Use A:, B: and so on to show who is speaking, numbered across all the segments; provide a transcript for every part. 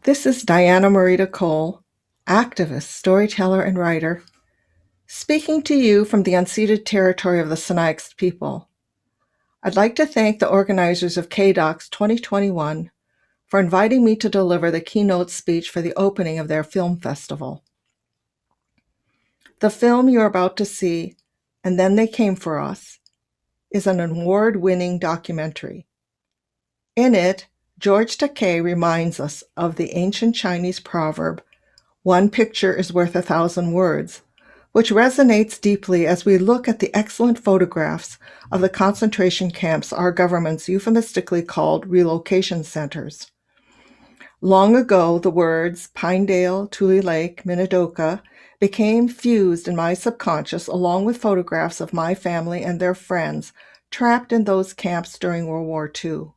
A: This is Diana Morita Cole, activist, storyteller, and writer, speaking to you from the unceded territory of the Sinixt people. I'd like to thank the organizers of KDocs 2021 for inviting me to deliver the keynote speech for the opening of their film festival. The film you're about to see, And Then They Came for Us, is an award-winning documentary. In it, George Takei reminds us of the ancient Chinese proverb, "One picture is worth 1,000 words," which resonates deeply as we look at the excellent photographs of the concentration camps our governments euphemistically called relocation centers. Long ago, the words Pinedale, Tule Lake, Minidoka became fused in my subconscious along with photographs of my family and their friends trapped in those camps during World War II.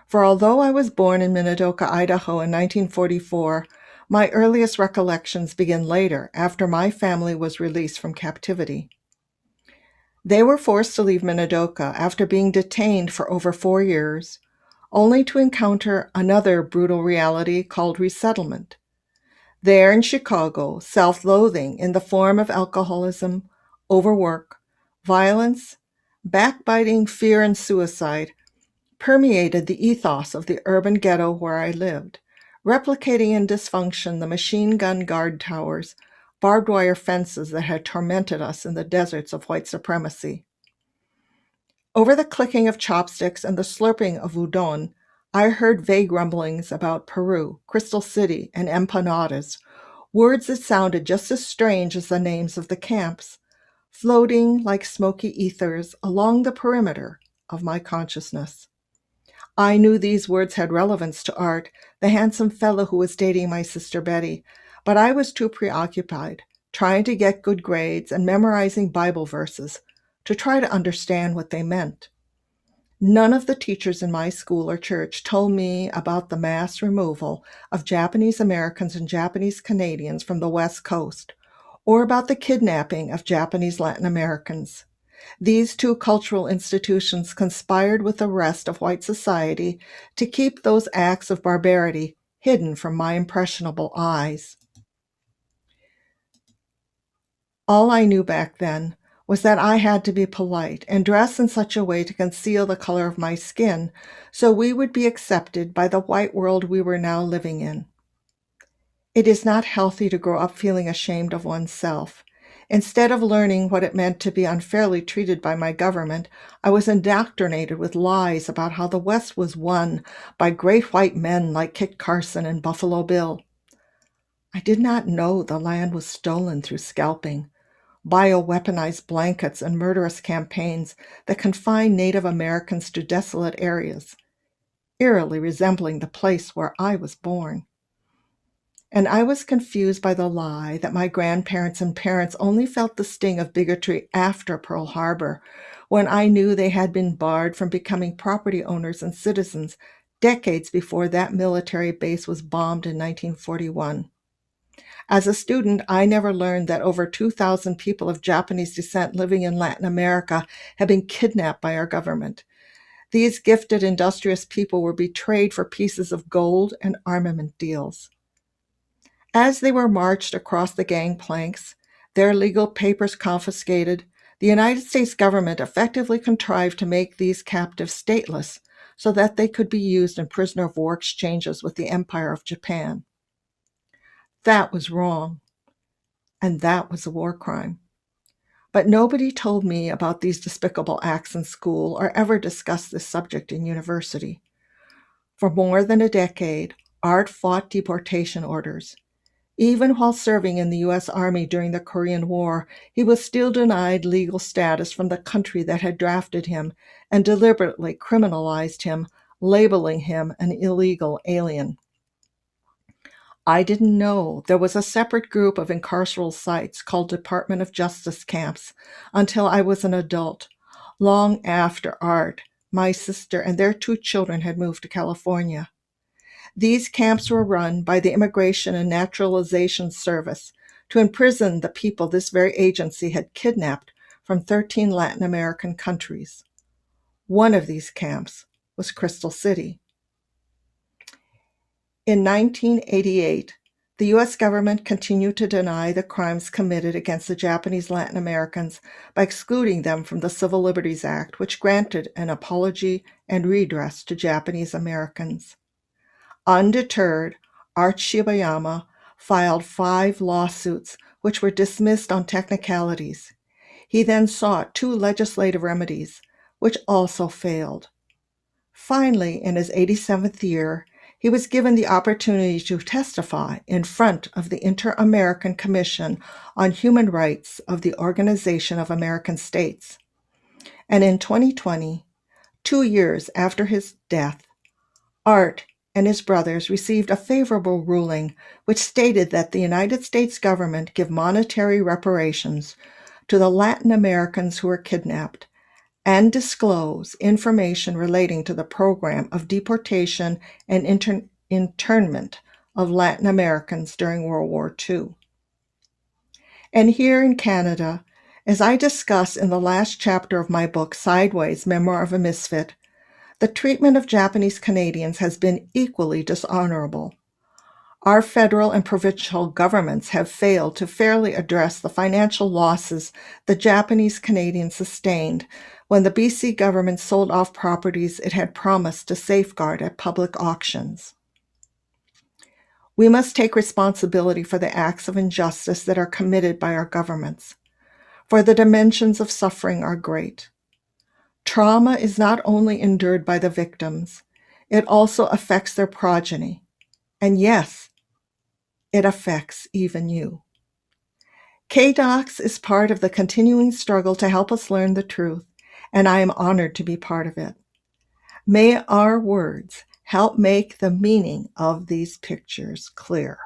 A: For although I was born in Minidoka, Idaho in 1944, my earliest recollections begin later, after my family was released from captivity. They were forced to leave Minidoka after being detained for over 4 years, only to encounter another brutal reality called resettlement. There in Chicago, self-loathing in the form of alcoholism, overwork, violence, backbiting, fear, and suicide permeated the ethos of the urban ghetto where I lived, replicating in dysfunction the machine gun guard towers, barbed wire fences that had tormented us in the deserts of white supremacy. Over the clicking of chopsticks and the slurping of udon, I heard vague rumblings about Peru, Crystal City, and empanadas, words that sounded just as strange as the names of the camps, floating like smoky ethers along the perimeter of my consciousness. I knew these words had relevance to Art, the handsome fellow who was dating my sister Betty, but I was too preoccupied, trying to get good grades and memorizing Bible verses, to try to understand what they meant. None of the teachers in my school or church told me about the mass removal of Japanese Americans and Japanese Canadians from the West Coast, or about the kidnapping of Japanese Latin Americans. These two cultural institutions conspired with the rest of white society to keep those acts of barbarity hidden from my impressionable eyes. All I knew back then was that I had to be polite and dress in such a way to conceal the color of my skin so we would be accepted by the white world we were now living in. It is not healthy to grow up feeling ashamed of oneself. Instead of learning what it meant to be unfairly treated by my government, I was indoctrinated with lies about how the West was won by great white men like Kit Carson and Buffalo Bill. I did not know the land was stolen through scalping, bioweaponized blankets, and murderous campaigns that confined Native Americans to desolate areas, eerily resembling the place where I was born. And I was confused by the lie that my grandparents and parents only felt the sting of bigotry after Pearl Harbor, when I knew they had been barred from becoming property owners and citizens decades before that military base was bombed in 1941. As a student, I never learned that over 2,000 people of Japanese descent living in Latin America had been kidnapped by our government. These gifted, industrious people were betrayed for pieces of gold and armament deals. As they were marched across the gangplanks, their legal papers confiscated, the United States government effectively contrived to make these captives stateless so that they could be used in prisoner of war exchanges with the Empire of Japan. That was wrong, and that was a war crime. But nobody told me about these despicable acts in school or ever discussed this subject in university. For more than a decade, Art fought deportation orders. Even while serving in the U.S. Army during the Korean War, he was still denied legal status from the country that had drafted him and deliberately criminalized him, labeling him an illegal alien. I didn't know there was a separate group of incarceral sites called Department of Justice camps until I was an adult, long after Art, my sister, and their 2 children had moved to California. These camps were run by the Immigration and Naturalization Service to imprison the people this very agency had kidnapped from 13 Latin American countries. One of these camps was Crystal City. In 1988, the U.S. government continued to deny the crimes committed against the Japanese Latin Americans by excluding them from the Civil Liberties Act, which granted an apology and redress to Japanese Americans. Undeterred, Art Shibayama filed 5 lawsuits, which were dismissed on technicalities. He then sought 2 legislative remedies, which also failed. Finally, in his 87th year, he was given the opportunity to testify in front of the Inter-American Commission on Human Rights of the Organization of American States. And in 2020, 2 years after his death, Art and his brothers received a favorable ruling which stated that the United States government give monetary reparations to the Latin Americans who were kidnapped and disclose information relating to the program of deportation and internment of Latin Americans during World War II. And here in Canada, as I discuss in the last chapter of my book, Sideways, Memoir of a Misfit, the treatment of Japanese Canadians has been equally dishonorable. Our federal and provincial governments have failed to fairly address the financial losses the Japanese Canadians sustained when the BC government sold off properties it had promised to safeguard at public auctions. We must take responsibility for the acts of injustice that are committed by our governments, for the dimensions of suffering are great. Trauma is not only endured by the victims, it also affects their progeny. And yes, it affects even you. KDocs is part of the continuing struggle to help us learn the truth, and I am honored to be part of it. May our words help make the meaning of these pictures clear.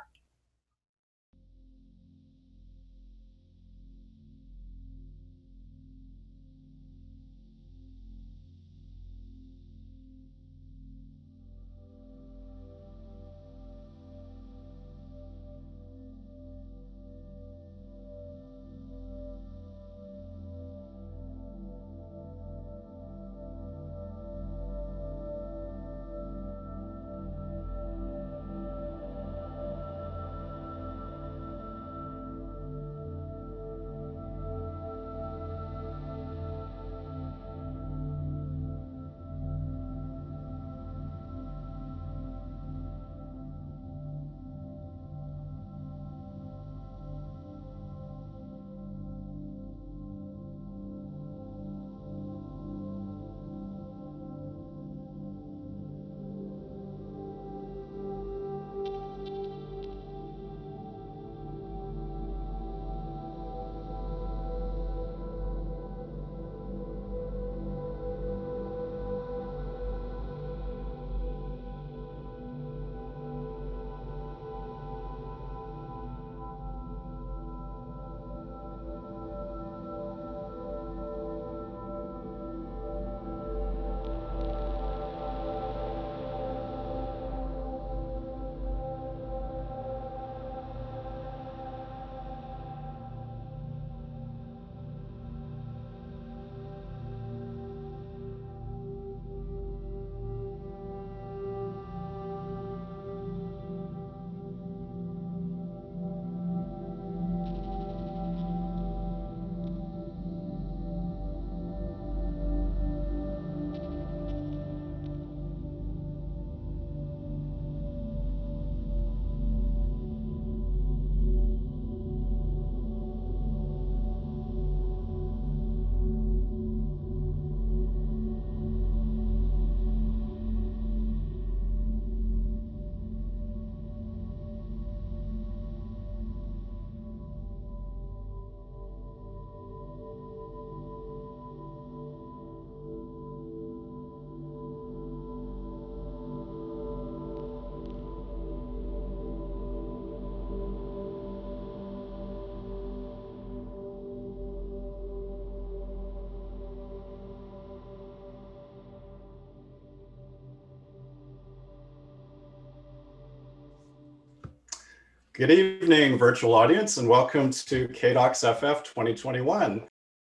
B: Good evening, virtual audience, and welcome to KDocsFF 2021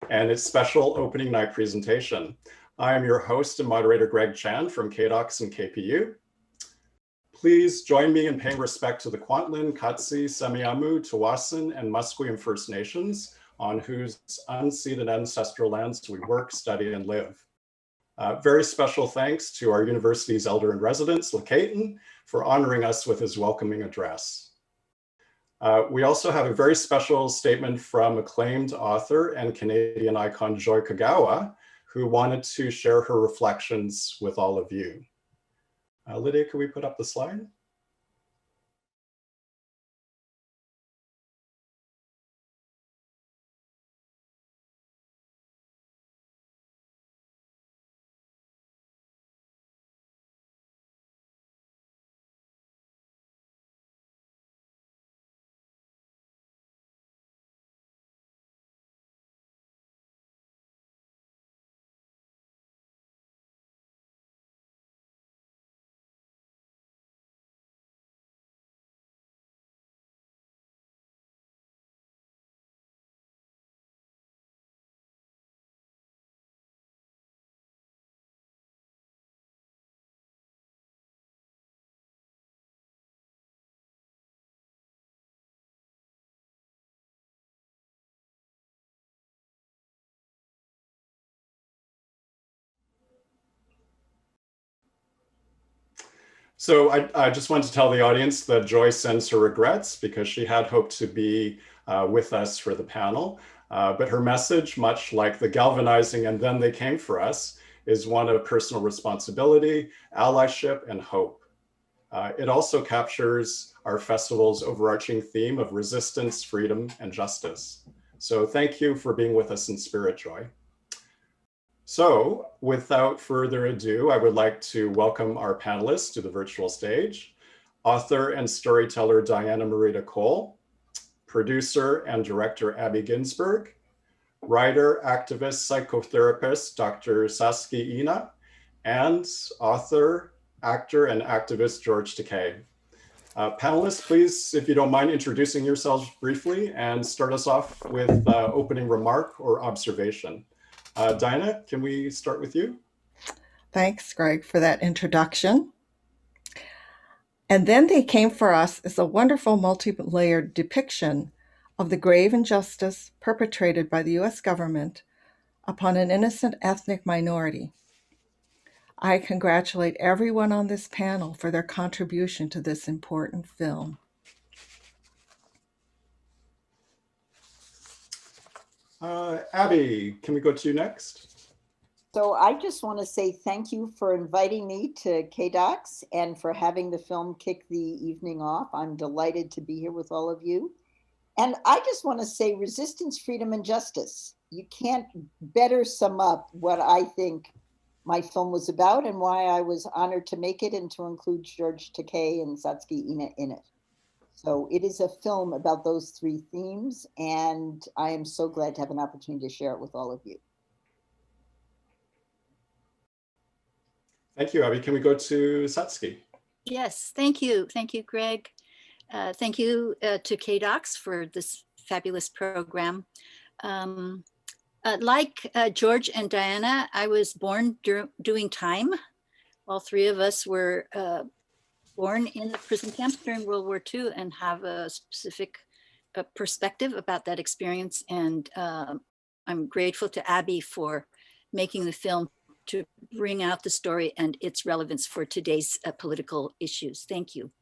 B: and its special opening night presentation. I am your host and moderator, Greg Chan from KDocs and KPU. please join me in paying respect to the Kwantlen, Katsi, Semiahmoo, Tawasin, and Musqueam First Nations, on whose unceded ancestral lands we work, study, and live. Very special thanks to our university's elder in residence, Lakayton, for honoring us with his welcoming address. We also have a very special statement from acclaimed author and Canadian icon Joy Kagawa, who wanted to share her reflections with all of you. Lydia, can we put up the slide? So I just wanted to tell the audience that Joy sends her regrets because she had hoped to be with us for the panel. But her message, much like the galvanizing "and then they came for us," is one of personal responsibility, allyship, and hope. It also captures our festival's overarching theme of resistance, freedom, and justice. So thank you for being with us in spirit, Joy. So without further ado, I would like to welcome our panelists to the virtual stage. Author and storyteller Diana Morita Cole, producer and director Abby Ginsberg, writer, activist, psychotherapist Dr. Saskia Ina, and author, actor, and activist George Takei. Panelists, please, if you don't mind, introducing yourselves briefly and start us off with opening remark or observation. Dinah, can we start with you?
A: Thanks, Greg, for that introduction. And Then They Came for Us is a wonderful multi-layered depiction of the grave injustice perpetrated by the U.S. government upon an innocent ethnic minority. I congratulate everyone on this panel for their contribution to this important film.
B: Abby, can we go to you next?
C: So I just want to say thank you for inviting me to KDocs and for having the film kick the evening off. I'm delighted to be here with all of you. And I just want to say resistance, freedom, and justice. You can't better sum up what I think my film was about and why I was honored to make it and to include George Takei and Saskia Ina in it. So it is a film about those three themes, and I am so glad to have an opportunity to share it with all of you.
B: Thank you, Abby. Can we go to Satsuki?
D: Yes, thank you. Thank you, Greg. Thank you to KDocs for this fabulous program. Like George and Diana, I was born doing time. All three of us were born in the prison camps during World War II and have a specific perspective about that experience. And I'm grateful to Abby for making the film to bring out the story and its relevance for today's political issues. Thank you.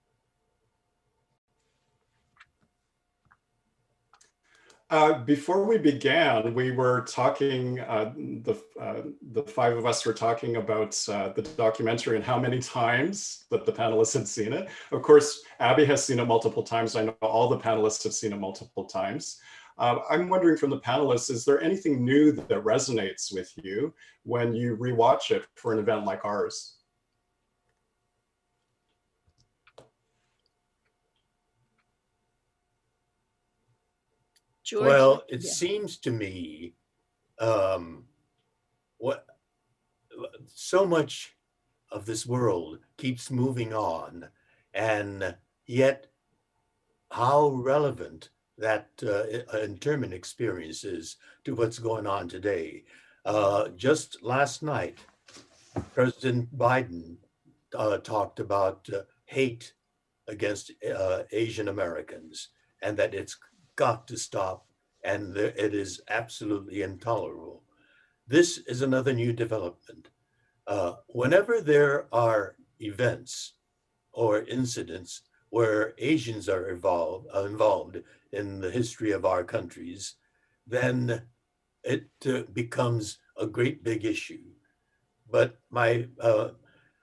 B: Before we began, we were talking, the five of us were talking about the documentary and how many times that the panelists had seen it. Of course, Abby has seen it multiple times. I know all the panelists have seen it multiple times. I'm wondering from the panelists, is there anything new that resonates with you when you rewatch it for an event like ours?
E: George? Well, it seems to me so much of this world keeps moving on, and yet how relevant that internment experience is to what's going on today. Just last night, President Biden talked about hate against Asian Americans, and that it's got to stop, and it is absolutely intolerable. This is another new development. Whenever there are events or incidents where Asians are involved in the history of our countries, then it becomes a great big issue. But my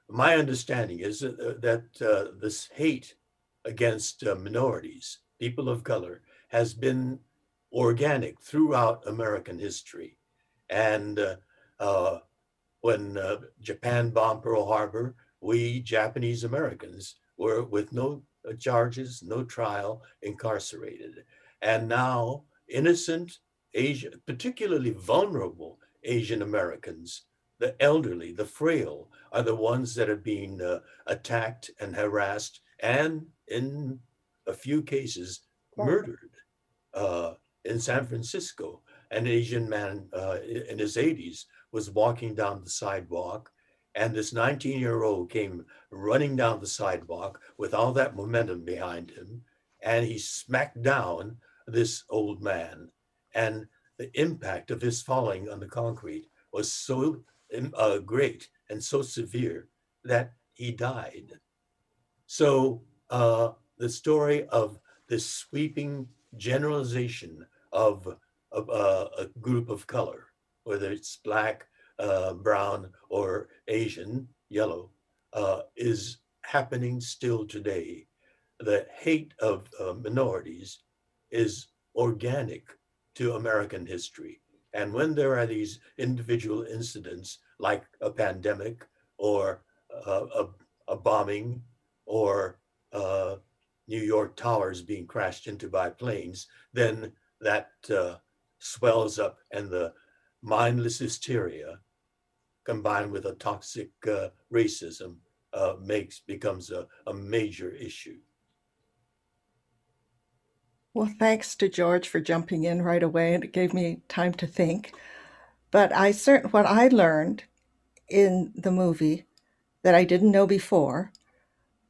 E: understanding is that this hate against minorities, people of color, has been organic throughout American history. And when Japan bombed Pearl Harbor, we Japanese Americans were, with no charges, no trial, incarcerated. And now innocent Asian, particularly vulnerable Asian Americans, the elderly, the frail, are the ones that are being attacked and harassed, and in a few cases, murdered. In San Francisco, an Asian man in his 80s was walking down the sidewalk, and this 19-year-old came running down the sidewalk with all that momentum behind him, and he smacked down this old man. And the impact of his falling on the concrete was so great and so severe that he died. So the story of this sweeping generalization of a group of color, whether it's black, brown, or Asian, yellow, is happening still today. The hate of minorities is organic to American history. And when there are these individual incidents like a pandemic or a bombing or New York towers being crashed into by planes, then that swells up, and the mindless hysteria combined with a toxic racism becomes a major issue.
A: Well, thanks to George for jumping in right away, and it gave me time to think. But what I learned in the movie that I didn't know before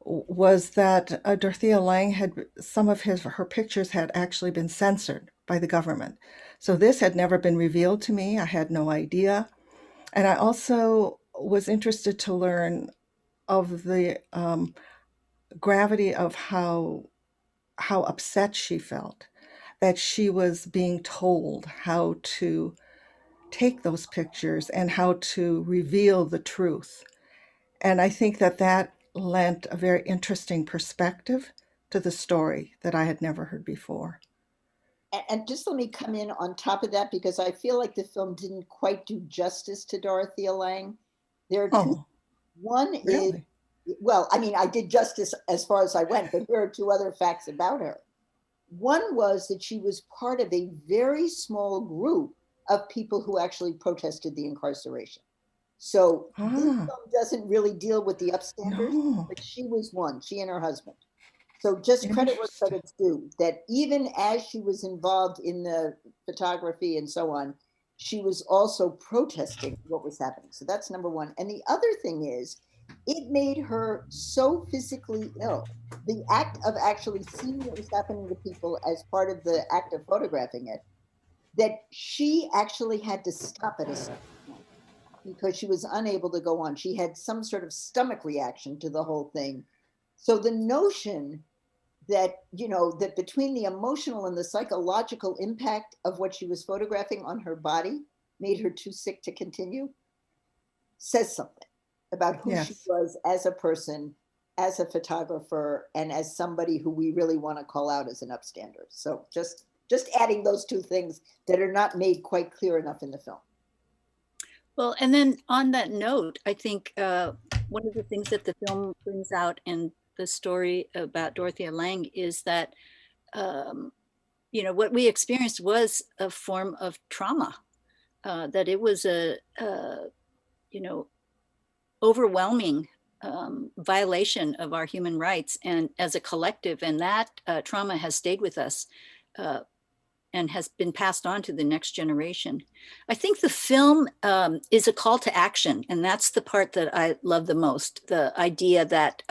A: was that Dorothea Lange had some of her pictures had actually been censored by the government. So this had never been revealed to me. I had no idea. And I also was interested to learn of the gravity of how upset she felt, that she was being told how to take those pictures and how to reveal the truth. And I think that lent a very interesting perspective to the story that I had never heard before.
C: And just let me come in on top of that, because I feel like the film didn't quite do justice to Dorothea Lange. There are two.
A: Oh,
C: One
A: really?
C: is, well, I mean, I did justice as far as I went, but here are two other facts about her. One was that she was part of a very small group of people who actually protested the incarceration. So this film doesn't really deal with the upstanders,
A: No.
C: but she was one, she and her husband. So just credit where credit's due, that even as she was involved in the photography and so on, she was also protesting what was happening. So that's number one. And the other thing is, it made her so physically ill. The act of actually seeing what was happening to people as part of the act of photographing it, that she actually had to stop at a certain point because she was unable to go on. She had some sort of stomach reaction to the whole thing. So the notion that, that between the emotional and the psychological impact of what she was photographing on her body made her too sick to continue says something about who she was as a person, as a photographer, and as somebody who we really want to call out as an upstander. So just adding those two things that are not made quite clear enough in the film.
D: Well, and then on that note, I think one of the things that the film brings out in the story about Dorothea Lange is that, what we experienced was a form of trauma, that it was a overwhelming violation of our human rights, and as a collective, and that trauma has stayed with us and has been passed on to the next generation. I think the film is a call to action, and that's the part that I love the most, the idea that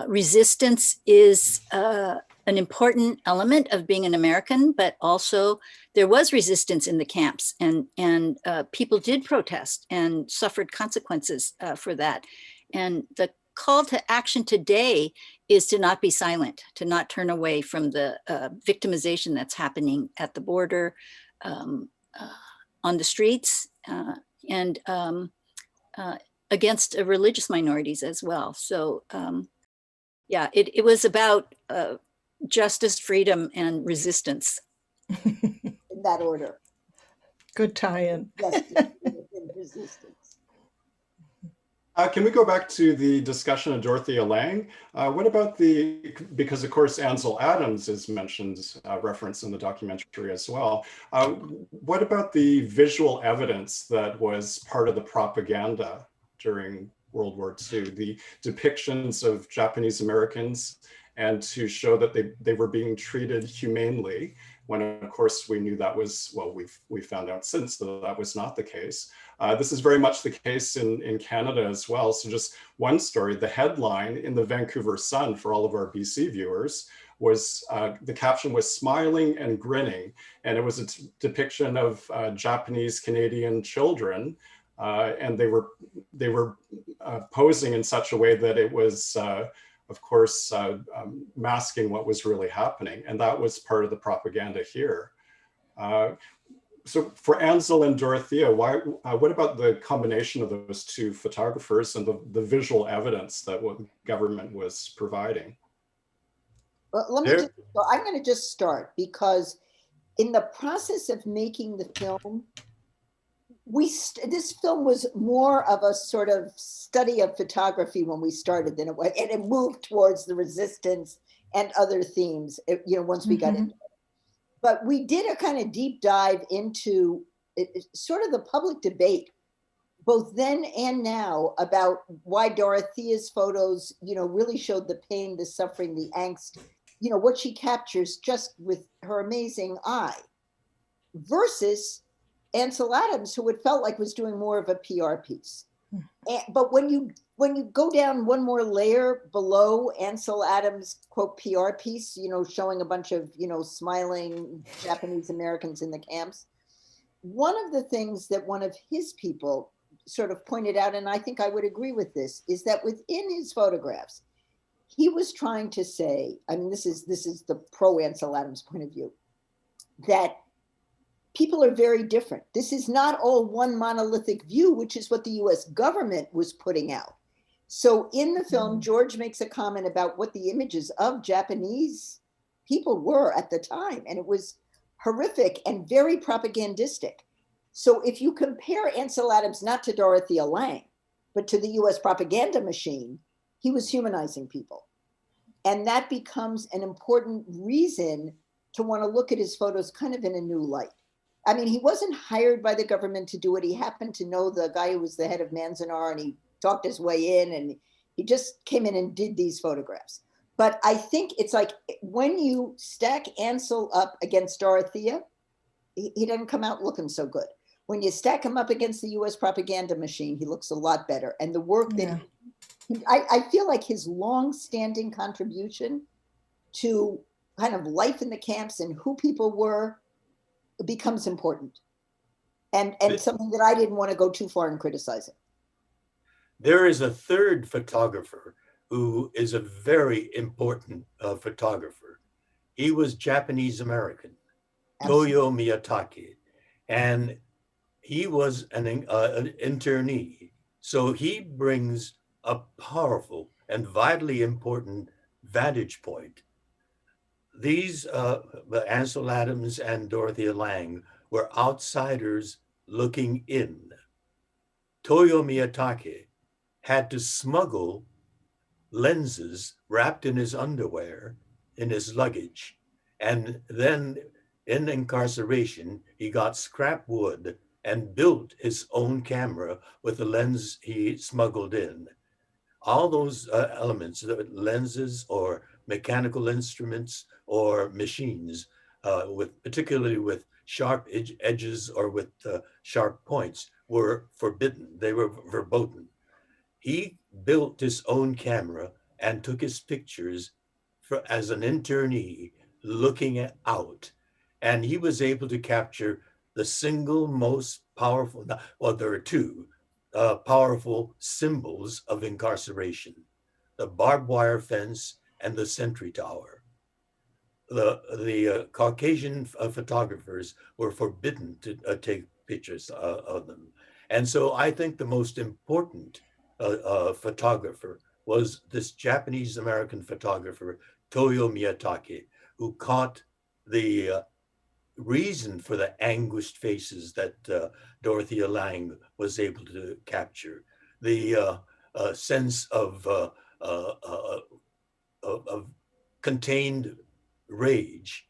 D: resistance is an important element of being an American, but also there was resistance in the camps, and people did protest and suffered consequences for that. And the call to action today is to not be silent, to not turn away from the victimization that's happening at the border, on the streets, and against religious minorities as well. So yeah, it was about justice, freedom, and resistance.
C: In that order.
A: Good tie-in.
C: Yes, and resistance.
B: Can we go back to the discussion of Dorothea Lange? What about because of course Ansel Adams is mentioned, referenced in the documentary as well. What about the visual evidence that was part of the propaganda during World War II? The depictions of Japanese Americans, and to show that they were being treated humanely, when of course we knew that was, well, we found out since that was not the case. This is very much the case in Canada as well. So just one story, the headline in the Vancouver Sun for all of our BC viewers was, the caption was "Smiling and Grinning," and it was a depiction of Japanese Canadian children, and they were posing in such a way that it was, of course, masking what was really happening, and that was part of the propaganda here. So for Ansel and Dorothea, what about the combination of those two photographers and the visual evidence that what the government was providing?
C: Well, I'm going to just start, because in the process of making the film, this film was more of a sort of study of photography when we started than it was, and it moved towards the resistance and other themes, once we got into it. But we did a kind of deep dive into sort of the public debate, both then and now, about why Dorothea's photos, really showed the pain, the suffering, the angst, what she captures just with her amazing eye, versus Ansel Adams, who it felt like was doing more of a PR piece. But when you go down one more layer below Ansel Adams' quote PR piece, showing a bunch of smiling Japanese Americans in the camps, one of the things that one of his people sort of pointed out, and I think I would agree with this, is that within his photographs, he was trying to say, I mean, this is the pro Ansel Adams point of view, that people are very different. This is not all one monolithic view, which is what the US government was putting out. So in the film, George makes a comment about what the images of Japanese people were at the time, and it was horrific and very propagandistic. So if you compare Ansel Adams not to Dorothea Lange, but to the US propaganda machine, he was humanizing people. And that becomes an important reason to want to look at his photos kind of in a new light. I mean, he wasn't hired by the government to do it. He happened to know the guy who was the head of Manzanar, and he talked his way in, and he just came in and did these photographs. But I think it's like when you stack Ansel up against Dorothea, he doesn't come out looking so good. When you stack him up against the US propaganda machine, he looks a lot better. And the work that I feel like his long-standing contribution to kind of life in the camps and who people were becomes important, and something that I didn't want to go too far in criticizing.
E: There is a third photographer who is a very important photographer. He was Japanese American, Toyo Miyataki, and he was an internee. So he brings a powerful and vitally important vantage point. These Ansel Adams and Dorothea Lange were outsiders looking in. Toyo Miyataki had to smuggle lenses wrapped in his underwear in his luggage. And then in incarceration, he got scrap wood and built his own camera with the lens he smuggled in. All those elements, lenses or mechanical instruments or machines, particularly with sharp edges or with sharp points, were forbidden. They were verboten. He built his own camera and took his pictures as an internee looking out. And he was able to capture the single most powerful, well, there are two powerful symbols of incarceration: the barbed wire fence and the sentry tower. The Caucasian photographers were forbidden to take pictures of them. And so I think the most important photographer was this Japanese American photographer, Toyo Miyataki, who caught the reason for the anguished faces that Dorothea Lange was able to capture, the sense of contained rage.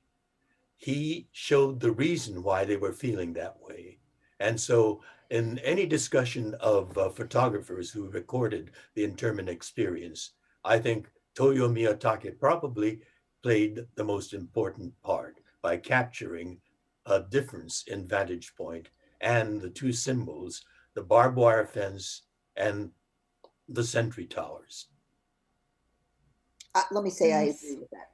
E: He showed the reason why they were feeling that way. And so in any discussion of photographers who recorded the internment experience, I think Toyo Miyataki probably played the most important part by capturing a difference in vantage point and the two symbols, the barbed wire fence and the sentry towers.
C: Let me say I
A: Yes.
C: agree with that.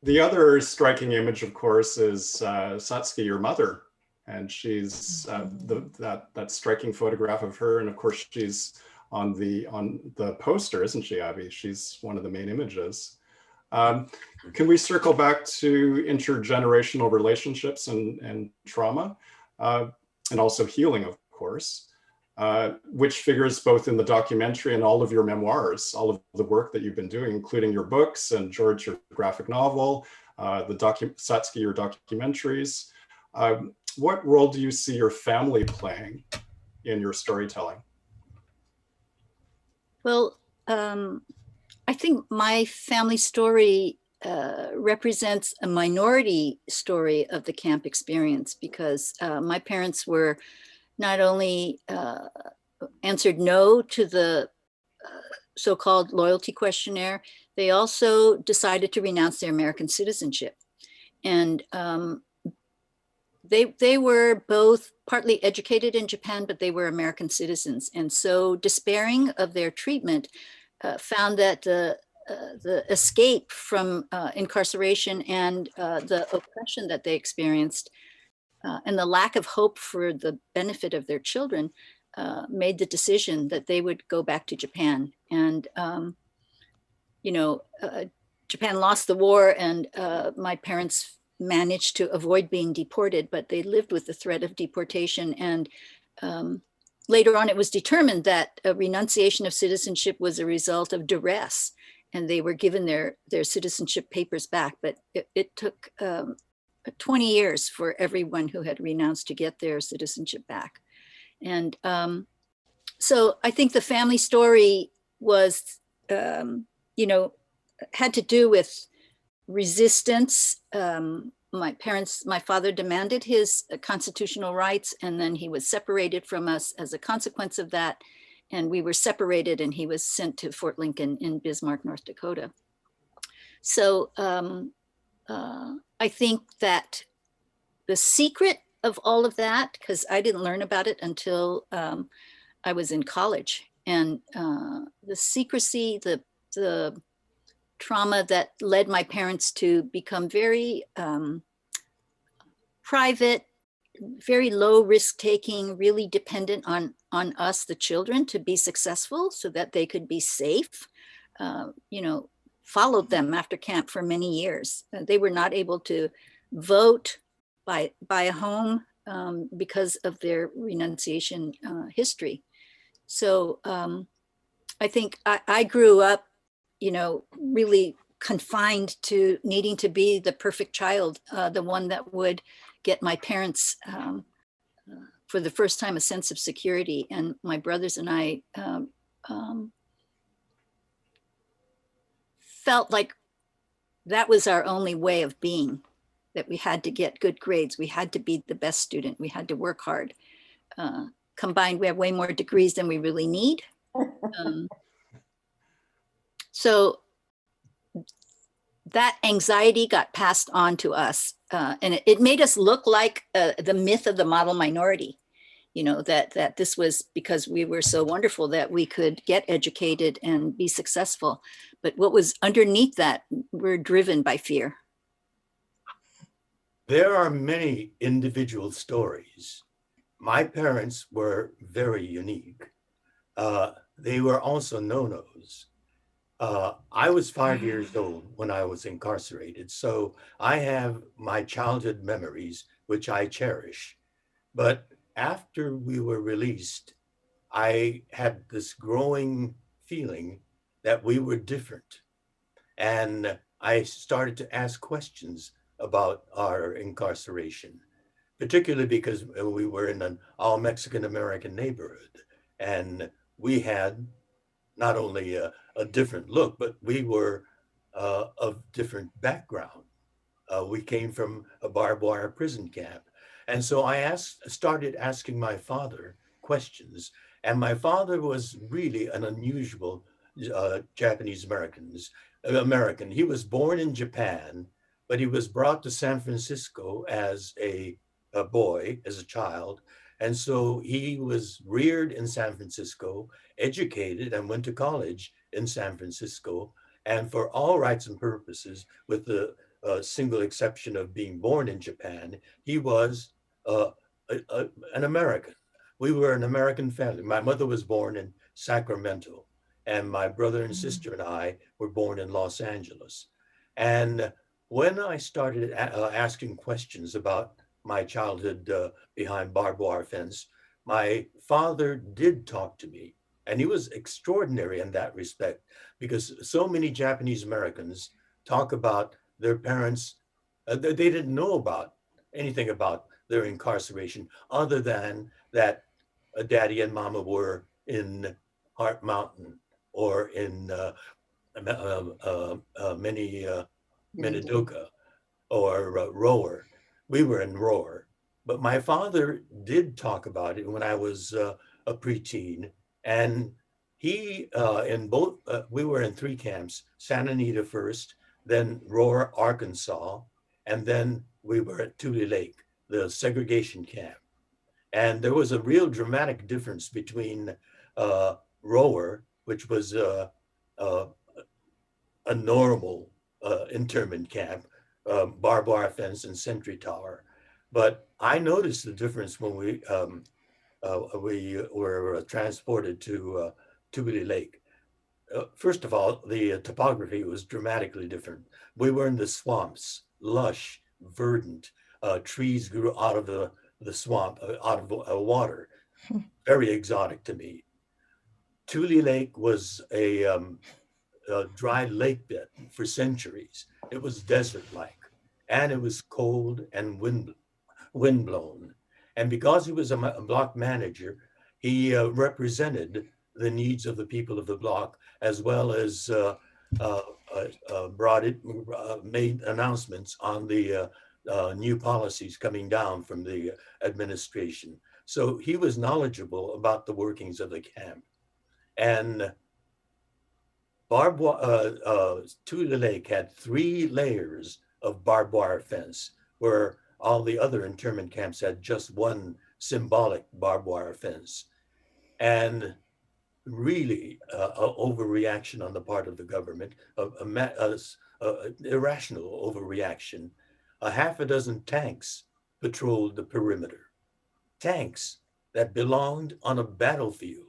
B: The other striking image, of course, is Satsuki, your mother, and she's that striking photograph of her, and of course she's on the poster, isn't she, Abby? She's one of the main images. Can we circle back to intergenerational relationships and trauma, and also healing, of course, which figures both in the documentary and all of your memoirs, all of the work that you've been doing, including your books and George, your graphic novel, Satsuki, your documentaries. What role do you see your family playing in your storytelling?
D: Well, I think my family story represents a minority story of the camp experience, because my parents were not only answered no to the so-called loyalty questionnaire, they also decided to renounce their American citizenship. And they were both partly educated in Japan, but they were American citizens. And so, despairing of their treatment, found that the escape from incarceration and the oppression that they experienced and the lack of hope for the benefit of their children made the decision that they would go back to Japan. And, Japan lost the war, and my parents managed to avoid being deported, but they lived with the threat of deportation. And later on, it was determined that a renunciation of citizenship was a result of duress, and they were given their citizenship papers back. But it took 20 years for everyone who had renounced to get their citizenship back. And so I think the family story was, had to do with resistance. My father demanded his constitutional rights, and then he was separated from us as a consequence of that. And we were separated, and he was sent to Fort Lincoln in Bismarck, North Dakota. So I think that the secret of all of that, because I didn't learn about it until I was in college, and the secrecy, the trauma that led my parents to become very private, very low risk taking, really dependent on us, the children, to be successful so that they could be safe, followed them after camp for many years. They were not able to vote, buy a home because of their renunciation history. So I think I grew up, really confined to needing to be the perfect child, the one that would get my parents, for the first time, a sense of security. And my brothers and I felt like that was our only way of being, that we had to get good grades. We had to be the best student. We had to work hard. Combined, we have way more degrees than we really need. So that anxiety got passed on to us, and it made us look like the myth of the model minority. you know, that this was because we were so wonderful that we could get educated and be successful. But what was underneath that, we're driven by fear.
E: There are many individual stories. My parents were very unique. They were also no-nos. I was 5 years old when I was incarcerated, so I have my childhood memories, which I cherish. But after we were released, I had this growing feeling that we were different. And I started to ask questions about our incarceration, particularly because we were in an all Mexican American neighborhood. And we had not only a different look, but we were of different background. We came from a barbed wire prison camp. And so I started asking my father questions. And my father was really an unusual Japanese American. He was born in Japan, but he was brought to San Francisco as a boy, as a child. And so he was reared in San Francisco, educated, and went to college in San Francisco. And for all rights and purposes, with the single exception of being born in Japan, he was an American. We were an American family. My mother was born in Sacramento, and my brother and sister and I were born in Los Angeles. And when I started asking questions about my childhood behind barbed wire fence, my father did talk to me, and he was extraordinary in that respect, because so many Japanese Americans talk about their parents, they didn't know about anything about their incarceration other than that daddy and mama were in Heart Mountain or in Minidoka or Rower. We were in Rower. But my father did talk about it when I was a preteen. And he, we were in 3 camps, Santa Anita first, then Rower, Arkansas, and then we were at Tule Lake, the segregation camp. And there was a real dramatic difference between Rower, which was a normal internment camp, barbed wire fence and sentry tower. But I noticed the difference when we were transported to Tule Lake. First of all, the topography was dramatically different. We were in the swamps, lush, verdant. Trees grew out of the swamp, out of water. Very exotic to me. Tule Lake was a dry lake bed for centuries. It was desert-like, and it was cold and windblown. And because he was a block manager, he represented the needs of the people of the block, as well as made announcements on the new policies coming down from the administration. So he was knowledgeable about the workings of the camp. And Tule Lake had 3 layers of barbed wire fence, where all the other internment camps had just one symbolic barbed wire fence. And really overreaction on the part of the government, irrational overreaction. A half a dozen tanks patrolled the perimeter. Tanks that belonged on a battlefield,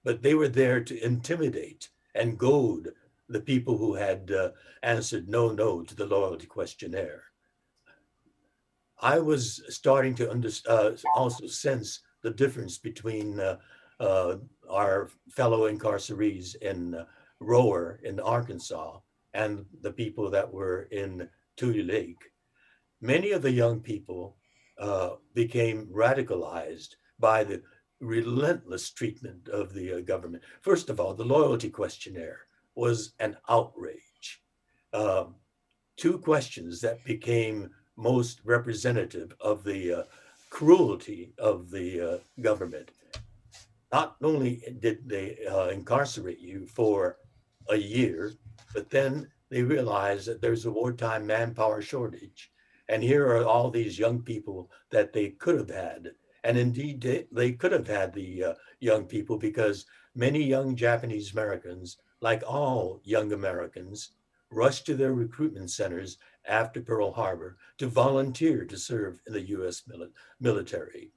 E: but they were there to intimidate and goad the people who had answered no to the loyalty questionnaire. I was starting to also sense the difference between our fellow incarcerees in Rower in Arkansas and the people that were in Tule Lake. Many of the young people became radicalized by the relentless treatment of the government. First of all, the loyalty questionnaire was an outrage. 2 questions that became most representative of the cruelty of the government. Not only did they incarcerate you for a year, but then they realized that there's a wartime manpower shortage. And here are all these young people that they could have had, And indeed, they could have had the young people, because many young Japanese Americans, like all young Americans, rushed to their recruitment centers after Pearl Harbor to volunteer to serve in the US military.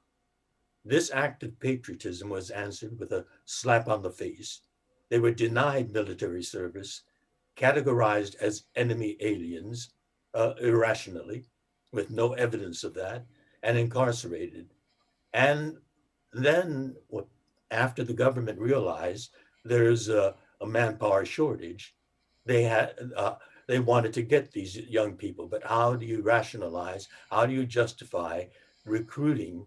E: This act of patriotism was answered with a slap on the face. They were denied military service, categorized as enemy aliens irrationally, with no evidence of that, and incarcerated. And then, after the government realized there's a manpower shortage, they had they wanted to get these young people. But how do you rationalize? How do you justify recruiting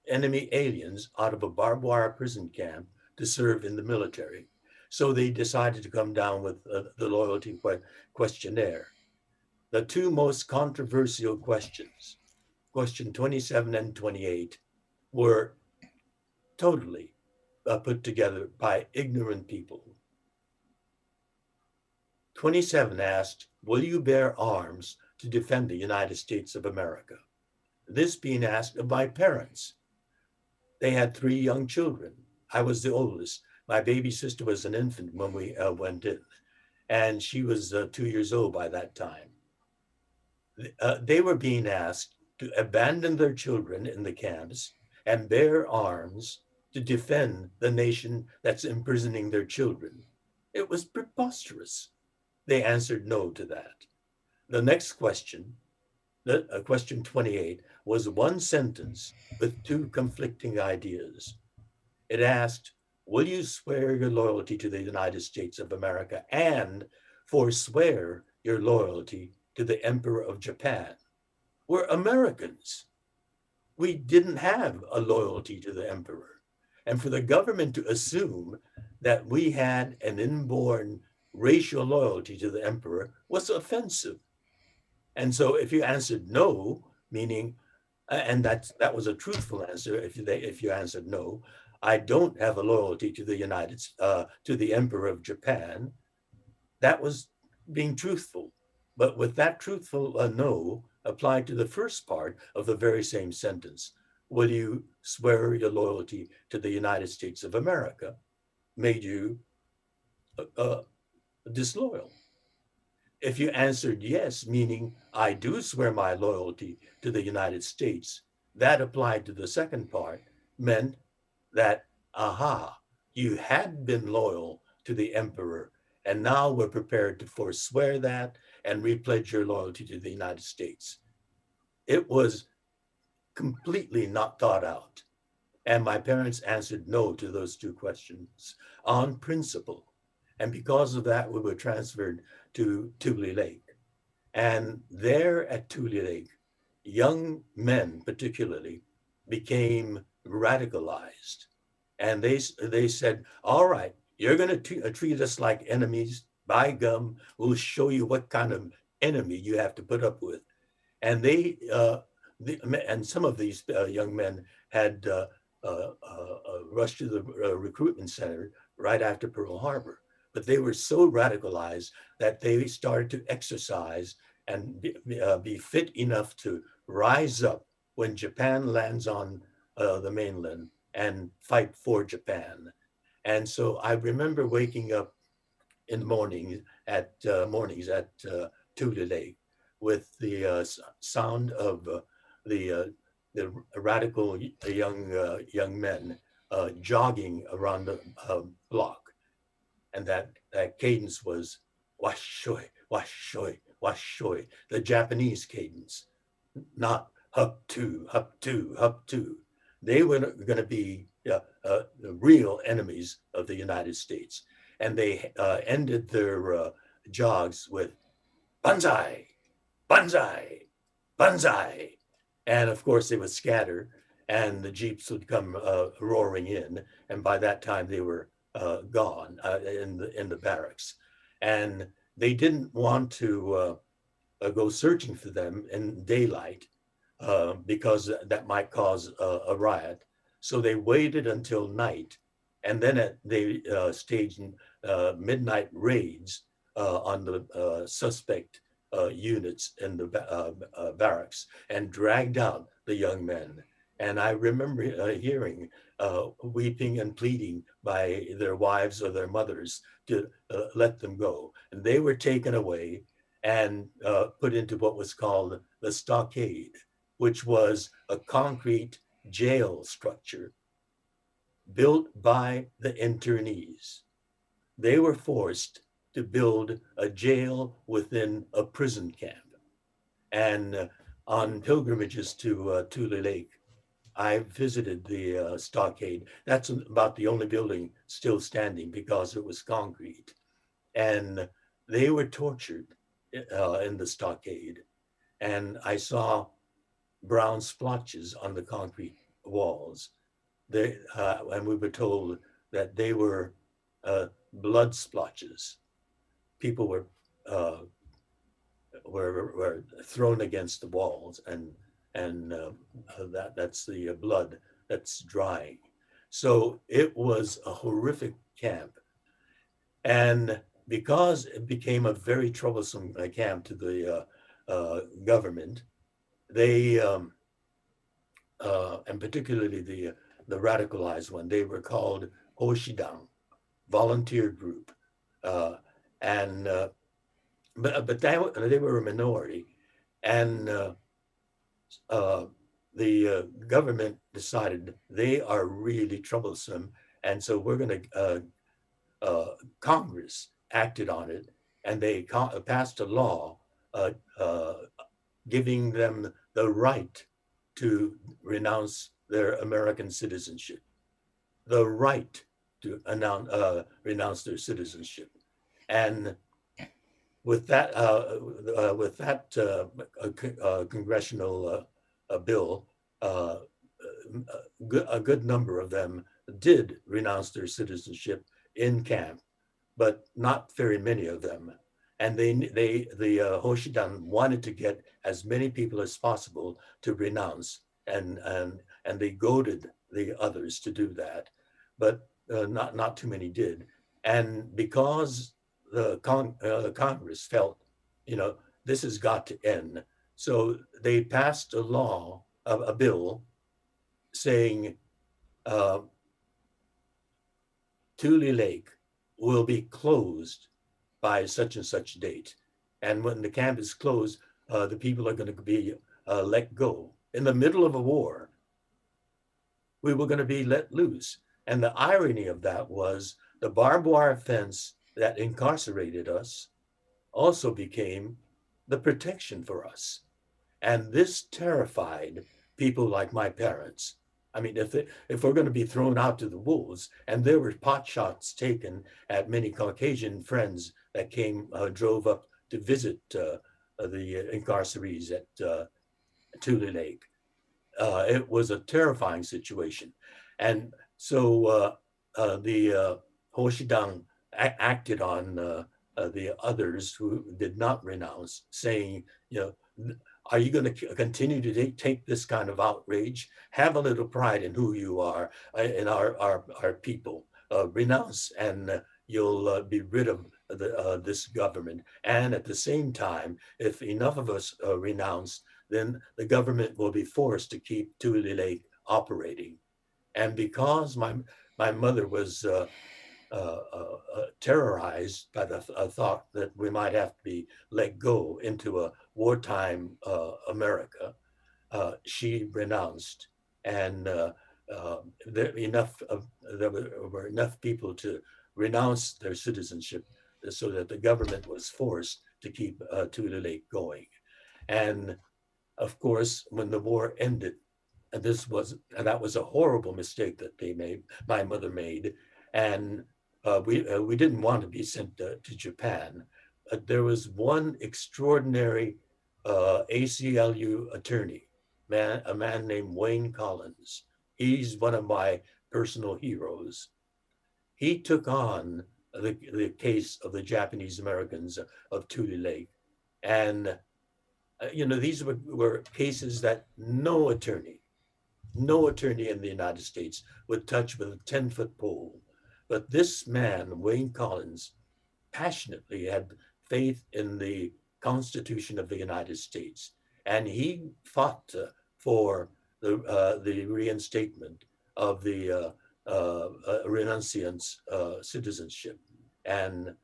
E: enemy aliens out of a barbed wire prison camp to serve in the military? So they decided to come down with the loyalty questionnaire. The two most controversial questions, question 27 and 28, were totally put together by ignorant people. 27 asked, will you bear arms to defend the United States of America? This being asked of my parents. They had 3 young children. I was the oldest. My baby sister was an infant when we went in, and she was 2 years old by that time. They were being asked to abandon their children in the camps and bear arms to defend the nation that's imprisoning their children. It was preposterous. They answered no to that. The next question, question 28, was one sentence with 2 conflicting ideas. It asked, will you swear your loyalty to the United States of America and forswear your loyalty to the Emperor of Japan? We're Americans. We didn't have a loyalty to the emperor. And for the government to assume that we had an inborn racial loyalty to the emperor was offensive. And so if you answered no, meaning, and that was a truthful answer, if you answered no, I don't have a loyalty to the emperor of Japan, that was being truthful. But with that truthful no applied to the first part of the very same sentence, will you swear your loyalty to the United States of America, made you disloyal. If you answered yes, meaning I do swear my loyalty to the United States, that applied to the second part, meant that, aha, you had been loyal to the emperor, and now we're prepared to forswear that and repledge your loyalty to the United States. It was completely not thought out. And my parents answered no to those 2 questions on principle. And because of that, we were transferred to Tule Lake. And there at Tule Lake, young men particularly became radicalized. And they said, all right, you're going to treat us like enemies. By gum, we'll show you what kind of enemy you have to put up with. And and some of these young men had rushed to the recruitment center right after Pearl Harbor. But they were so radicalized that they started to exercise and be fit enough to rise up when Japan lands on the mainland and fight for Japan. And so I remember waking up in the mornings at Tule Lake with the sound of the radical young men jogging around the block. And that cadence was washoi, washoi, washoi, the Japanese cadence, not hup two, hup two, hup two. They were going to be the real enemies of the United States. And they ended their jogs with banzai, banzai, banzai. And of course they would scatter and the Jeeps would come roaring in. And by that time they were gone in the barracks. And they didn't want to go searching for them in daylight because that might cause a riot. So they waited until night, and then they staged midnight raids on the suspect units in the barracks and dragged out the young men. And I remember hearing weeping and pleading by their wives or their mothers to let them go. And they were taken away and put into what was called the stockade, which was a concrete jail structure built by the internees. They were forced to build a jail within a prison camp. And on pilgrimages to Tule Lake, I visited the stockade. That's about the only building still standing because it was concrete. And they were tortured in the stockade. And I saw brown splotches on the concrete walls. And we were told that they were blood splotches. People were thrown against the walls, and that's the blood that's drying. So it was a horrific camp, and because it became a very troublesome camp to the government, they and particularly the radicalized one, they were called Hoshidan, volunteer group, and but they were a minority, and the government decided they are really troublesome, and so we're going to Congress acted on it, and they passed a law giving them the right to renounce their American citizenship, the right to renounce their citizenship, and with that congressional bill, a good number of them did renounce their citizenship in camp, but not very many of them. And the Hoshidan wanted to get as many people as possible to renounce, and they goaded the others to do that, but not too many did. And because the Congress felt, this has got to end, so they passed a law, a bill, saying Tule Lake will be closed by such and such date. And when the camp is closed, the people are going to be let go. In the middle of a war, we were going to be let loose. And the irony of that was the barbed wire fence that incarcerated us also became the protection for us. And this terrified people like my parents. I mean, if we're going to be thrown out to the wolves, and there were pot shots taken at many Caucasian friends that drove up to visit the incarcerees at Tule Lake. It was a terrifying situation. And so the Hoshidang acted on the others who did not renounce, saying, are you going to continue to take this kind of outrage? Have a little pride in who you are, in our people. Renounce, and you'll be rid of this government. And at the same time, if enough of us renounce, then the government will be forced to keep Tule Lake operating. And because my mother was terrorized by the thought that we might have to be let go into a wartime America, she renounced, and there were enough people to renounce their citizenship so that the government was forced to keep Tule Lake going. And of course, when the war ended, and that was a horrible mistake that my mother made, and we didn't want to be sent to Japan. There was one extraordinary ACLU attorney, a man named Wayne Collins. He's one of my personal heroes. He took on the case of the Japanese Americans of Tule Lake, and these were cases that no attorney in the United States would touch with a 10-foot pole. But this man, Wayne Collins, passionately had faith in the Constitution of the United States. And he fought for the reinstatement of the renunciants' citizenship, and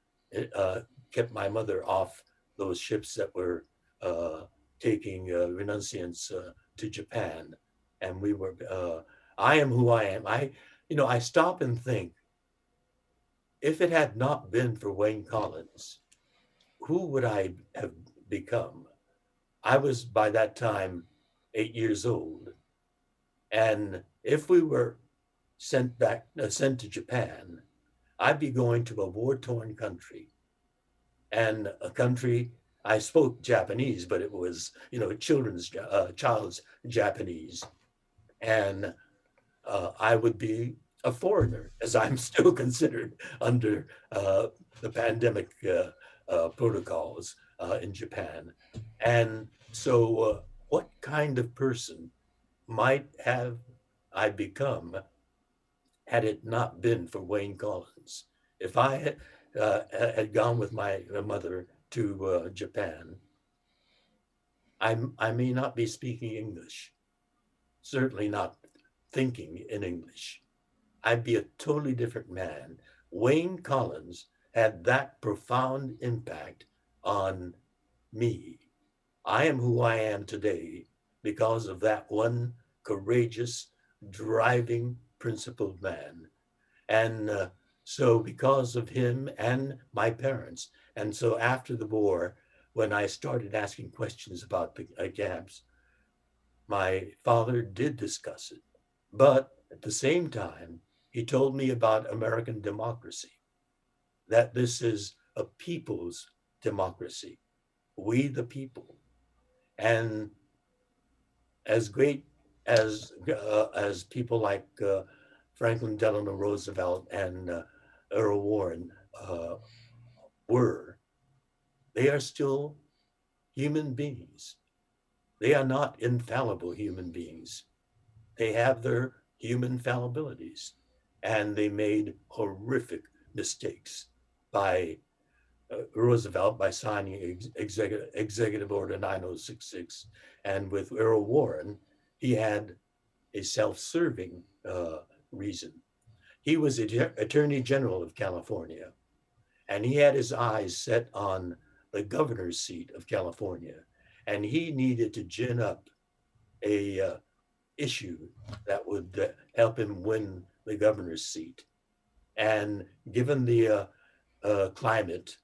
E: kept my mother off those ships that were taking renunciants to Japan. And we were, I am who I am. I stop and think, if it had not been for Wayne Collins, who would I have become? I was by that time 8 years old. And if we were sent to Japan, I'd be going to a war-torn country, and a country, I spoke Japanese, but it was, child's Japanese. And I would be a foreigner, as I'm still considered under the pandemic protocols in Japan. And so what kind of person might have I become had it not been for Wayne Collins? If I had gone with my mother to Japan, I may not be speaking English, certainly not thinking in English. I'd be a totally different man. Wayne Collins had that profound impact on me. I am who I am today because of that one courageous, driving, principled man. And so because of him and my parents, and so after the war, when I started asking questions about the camps, my father did discuss it. But at the same time, he told me about American democracy, that this is a people's democracy, we the people. And as great as people like Franklin Delano Roosevelt and Earl Warren were, they are still human beings. They are not infallible human beings. They have their human fallibilities, and they made horrific mistakes by Roosevelt by signing Executive Order 9066. And with Earl Warren, he had a self-serving reason. He was Attorney General of California, and he had his eyes set on the governor's seat of California, and he needed to gin up a issue that would help him win the governor's seat. And given the climate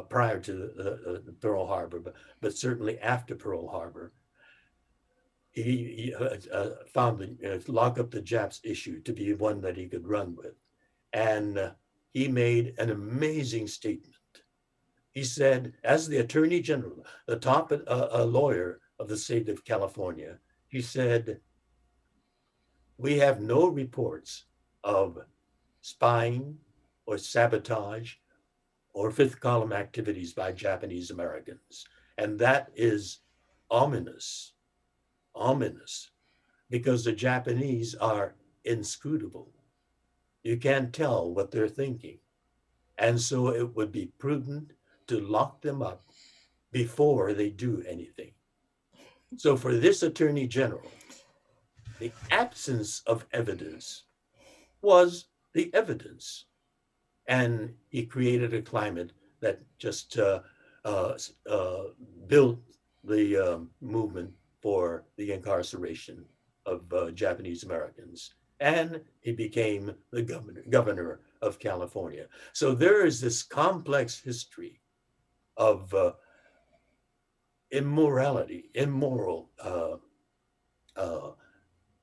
E: prior to Pearl Harbor, but certainly after Pearl Harbor, he found the lock up the Japs issue to be one that he could run with. And he made an amazing statement. He said, as the Attorney General, the top lawyer of the state of California, he said, we have no reports of spying or sabotage or fifth column activities by Japanese Americans. And that is ominous, because the Japanese are inscrutable. You can't tell what they're thinking. And so it would be prudent to lock them up before they do anything. So for this Attorney General, the absence of evidence was the evidence. And he created a climate that just built the movement for the incarceration of Japanese Americans. And he became the governor of California. So there is this complex history of immorality, immoral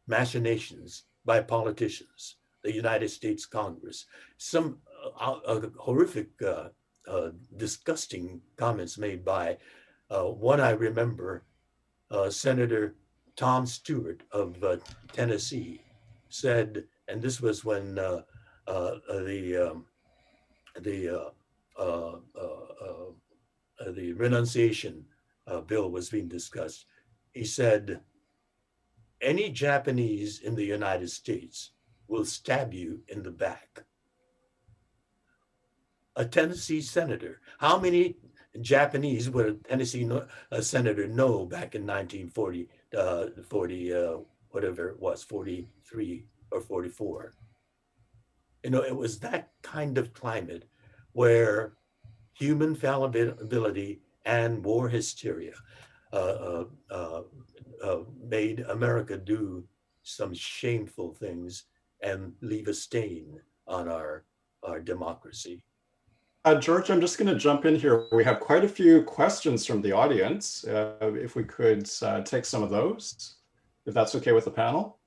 E: machinations by politicians, the United States Congress, some horrific, disgusting comments made by one I remember, Senator Tom Stewart of Tennessee said, and this was when the renunciation bill was being discussed. He said, any Japanese in the United States will stab you in the back. A Tennessee senator. How many Japanese would a Tennessee senator know back in 1940, whatever it was, 43 or 44. It was that kind of climate where human fallibility and war hysteria made America do some shameful things and leave a stain on our democracy.
B: George, I'm just going to jump in here. We have quite a few questions from the audience. If we could take some of those, if that's okay with the panel.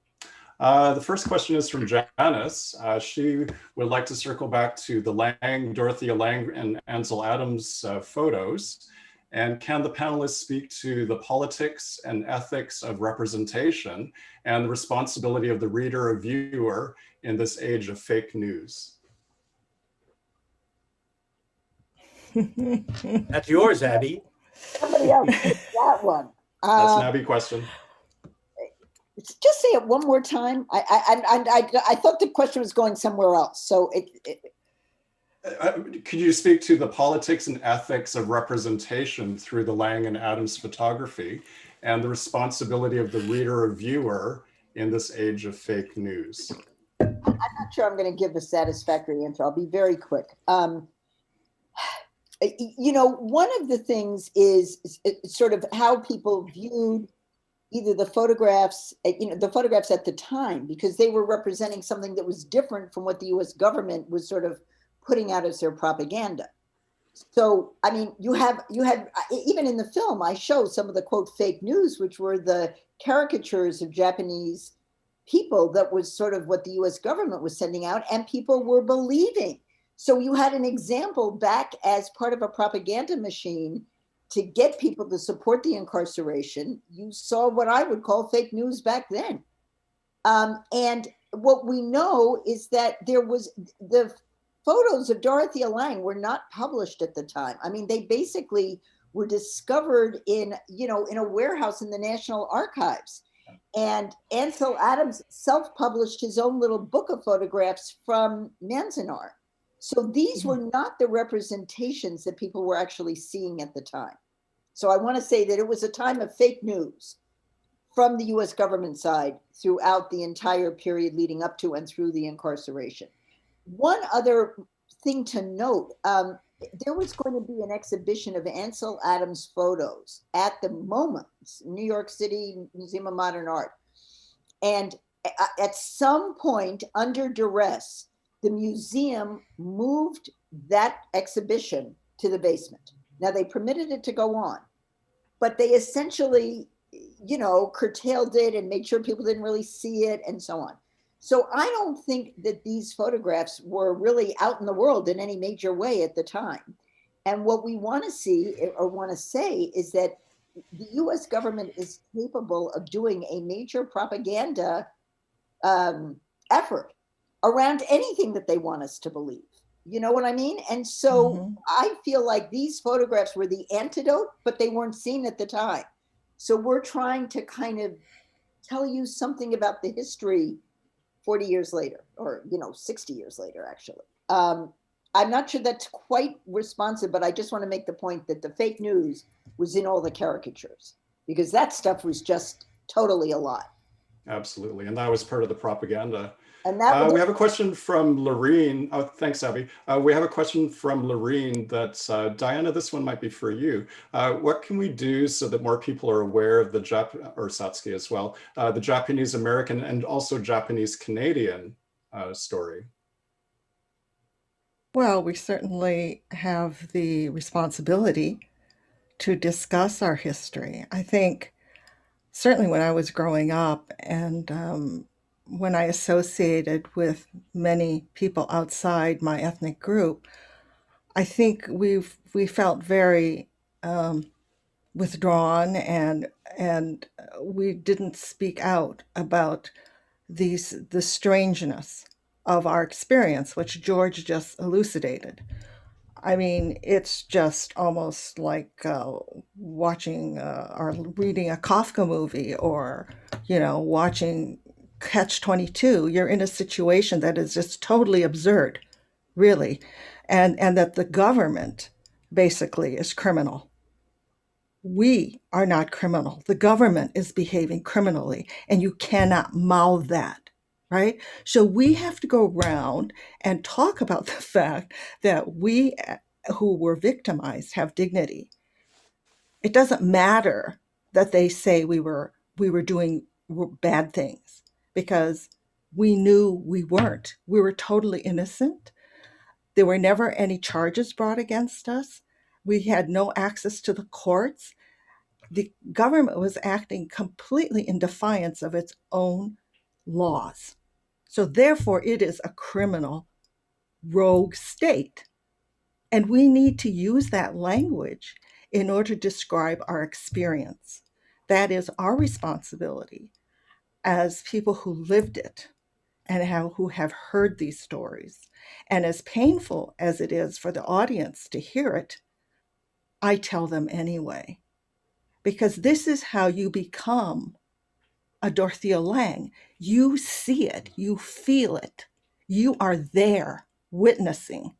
B: The first question is from Janice. She would like to circle back to the Dorothea Lange and Ansel Adams photos. And can the panelists speak to the politics and ethics of representation and the responsibility of the reader or viewer in this age of fake news?
E: That's yours, Abby.
C: Somebody else take that one.
B: That's an Abby question.
C: Just say it one more time. I thought the question was going somewhere else. So
B: could you speak to the politics and ethics of representation through the Lange and Adams photography and the responsibility of the reader or viewer in this age of fake news?
C: I'm not sure I'm going to give a satisfactory answer. I'll be very quick. One of the things is sort of how people viewed either the photographs at the time, because they were representing something that was different from what the US government was sort of putting out as their propaganda. So, I mean, you had, even in the film, I show some of the quote fake news, which were the caricatures of Japanese people that was sort of what the US government was sending out, and people were believing. So you had an example back as part of a propaganda machine to get people to support the incarceration. You saw what I would call fake news back then. And what we know is that the photos of Dorothea Lange were not published at the time. I mean, they basically were discovered in a warehouse in the National Archives. And Ansel Adams self-published his own little book of photographs from Manzanar. So these were not the representations that people were actually seeing at the time. So I want to say that it was a time of fake news from the US government side throughout the entire period leading up to and through the incarceration. One other thing to note, there was going to be an exhibition of Ansel Adams photos at the MoMA, New York City Museum of Modern Art. And at some point, under duress, the museum moved that exhibition to the basement. Now, they permitted it to go on, but they essentially, curtailed it and made sure people didn't really see it and so on. So I don't think that these photographs were really out in the world in any major way at the time. And what we want to see or want to say is that the US government is capable of doing a major propaganda effort around anything that they want us to believe. You know what I mean? And so I feel like these photographs were the antidote, but they weren't seen at the time. So we're trying to kind of tell you something about the history 40 years later, or 60 years later, actually. I'm not sure that's quite responsive, but I just want to make the point that the fake news was in all the caricatures, because that stuff was just totally a lie.
B: Absolutely, and that was part of the propaganda.
C: And that
B: we have a question from Lorene. Oh, thanks, Abby. We have a question from Lorene that, Diana, this one might be for you. What can we do so that more people are aware of the Satsuki as well, the Japanese American and also Japanese Canadian story?
A: Well, we certainly have the responsibility to discuss our history. I think certainly when I was growing up and when I associated with many people outside my ethnic group, I think we felt very withdrawn and we didn't speak out about the strangeness of our experience, which George just elucidated. I mean, it's just almost like watching or reading a Kafka movie or, watching Catch-22. You're in a situation that is just totally absurd, really, and that the government basically is criminal. We are not criminal. The government is behaving criminally, and you cannot mouth that, right? So we have to go around and talk about the fact that we who were victimized have dignity. It doesn't matter that they say we were doing bad things, because we knew we weren't. We were totally innocent. There were never any charges brought against us. We had no access to the courts. The government was acting completely in defiance of its own laws. So therefore, it is a criminal rogue state. And we need to use that language in order to describe our experience. That is our responsibility as people who lived it and who have heard these stories. And as painful as it is for the audience to hear it, I tell them anyway, because this is how you become a Dorothea Lange. You see it, you feel it, you are there witnessing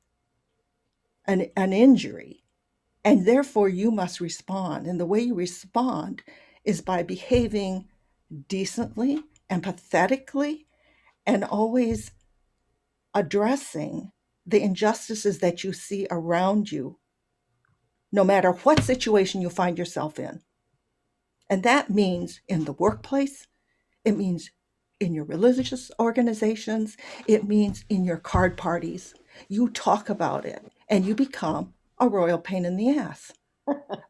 A: an injury, and therefore you must respond. And the way you respond is by behaving decently, empathetically, and always addressing the injustices that you see around you, no matter what situation you find yourself in. And that means in the workplace, it means in your religious organizations, it means in your card parties. You talk about it and you become a royal pain in the ass.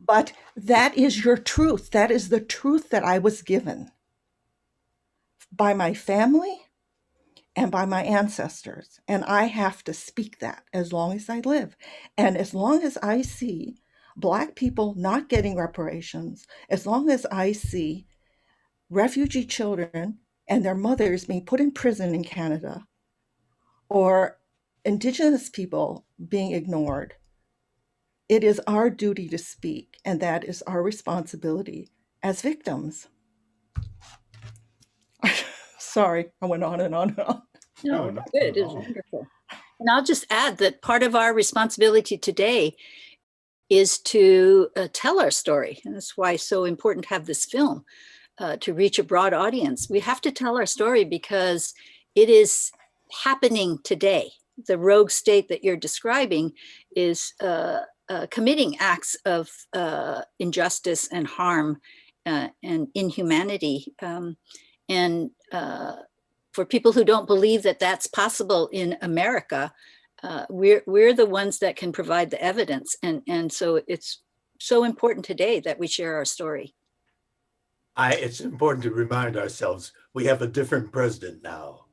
A: But that is your truth. That is the truth that I was given by my family and by my ancestors. And I have to speak that as long as I live. And as long as I see Black people not getting reparations, as long as I see refugee children and their mothers being put in prison in Canada, or Indigenous people being ignored, it is our duty to speak, and that is our responsibility as victims. Sorry, I went on and on and on.
D: No,
B: not
D: good.
B: at
D: It was
B: all.
D: wonderful. And I'll just add that part of our responsibility today is to tell our story. And that's why it's so important to have this film to reach a broad audience. We have to tell our story because it is happening today. The rogue state that you're describing is committing acts of injustice and harm and inhumanity. And for people who don't believe that that's possible in America, we're the ones that can provide the evidence. And so it's so important today that we share our story.
E: It's important to remind ourselves we have a different president now,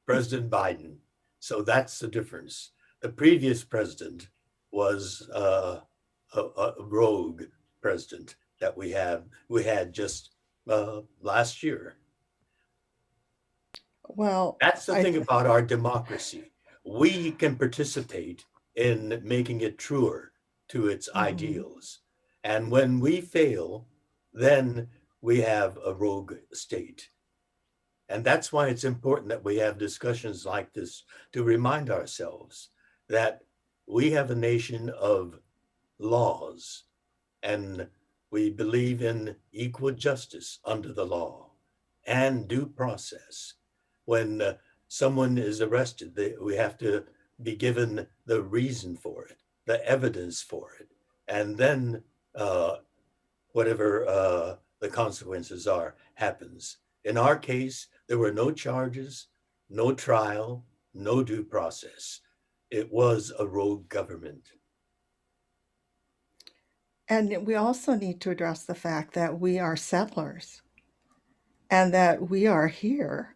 E: President Biden. So that's the difference. The previous president was a rogue president that we had just last year.
A: Well,
E: that's the thing about our democracy. We can participate in making it truer to its ideals. And when we fail, then we have a rogue state. And that's why it's important that we have discussions like this to remind ourselves that we have a nation of laws and we believe in equal justice under the law and due process. When someone is arrested, we have to be given the reason for it, the evidence for it, and then whatever the consequences are happens. In our case, there were no charges, no trial, no due process. It was a rogue government.
A: And we also need to address the fact that we are settlers and that we are here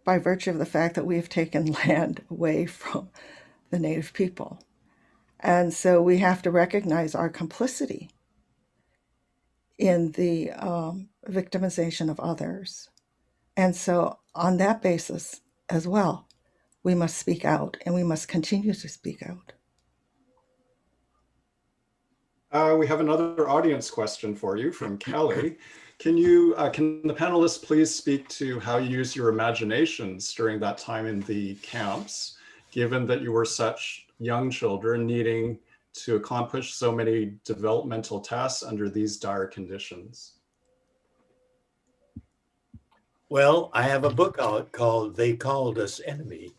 A: by virtue of the fact that we have taken land away from the Native people. And so we have to recognize our complicity in the victimization of others. And so on that basis as well, we must speak out and we must continue to speak out.
B: We have another audience question for you from Kelly. Can the panelists please speak to how you use your imaginations during that time in the camps, given that you were such young children needing to accomplish so many developmental tasks under these dire conditions?
E: Well, I have a book out called They Called Us Enemy.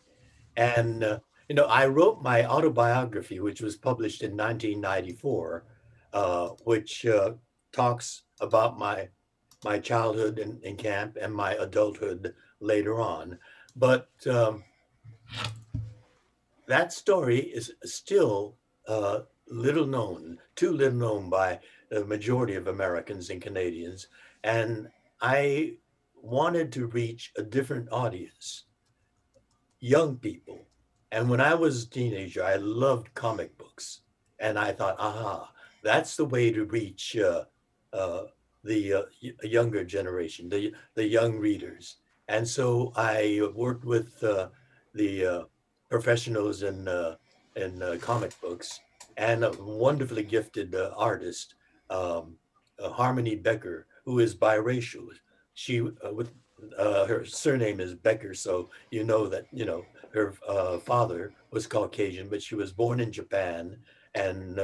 E: And, I wrote my autobiography, which was published in 1994, which talks about my childhood in camp and my adulthood later on. But that story is still little known, too little known by the majority of Americans and Canadians. And I wanted to reach a different audience, young people. And when I was a teenager, I loved comic books. And I thought, aha, that's the way to reach the younger generation, the young readers. And so I worked with the professionals in comic books and a wonderfully gifted artist, Harmony Becker, who is biracial. She with her surname is Becker, so that her father was Caucasian, but she was born in Japan and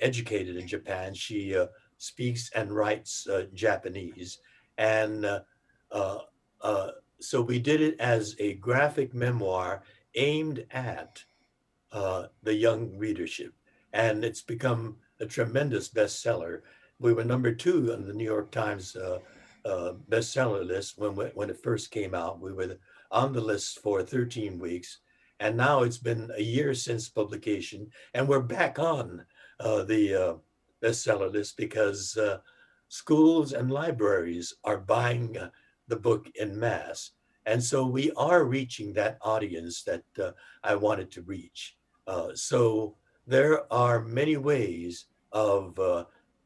E: educated in Japan. She speaks and writes Japanese, and so we did it as a graphic memoir aimed at the young readership, and it's become a tremendous bestseller. We were #2 on the New York Times bestseller list when it first came out. We were on the list for 13 weeks, and now it's been a year since publication, and we're back on the bestseller list because schools and libraries are buying the book in mass. And so we are reaching that audience that I wanted to reach. So there are many ways of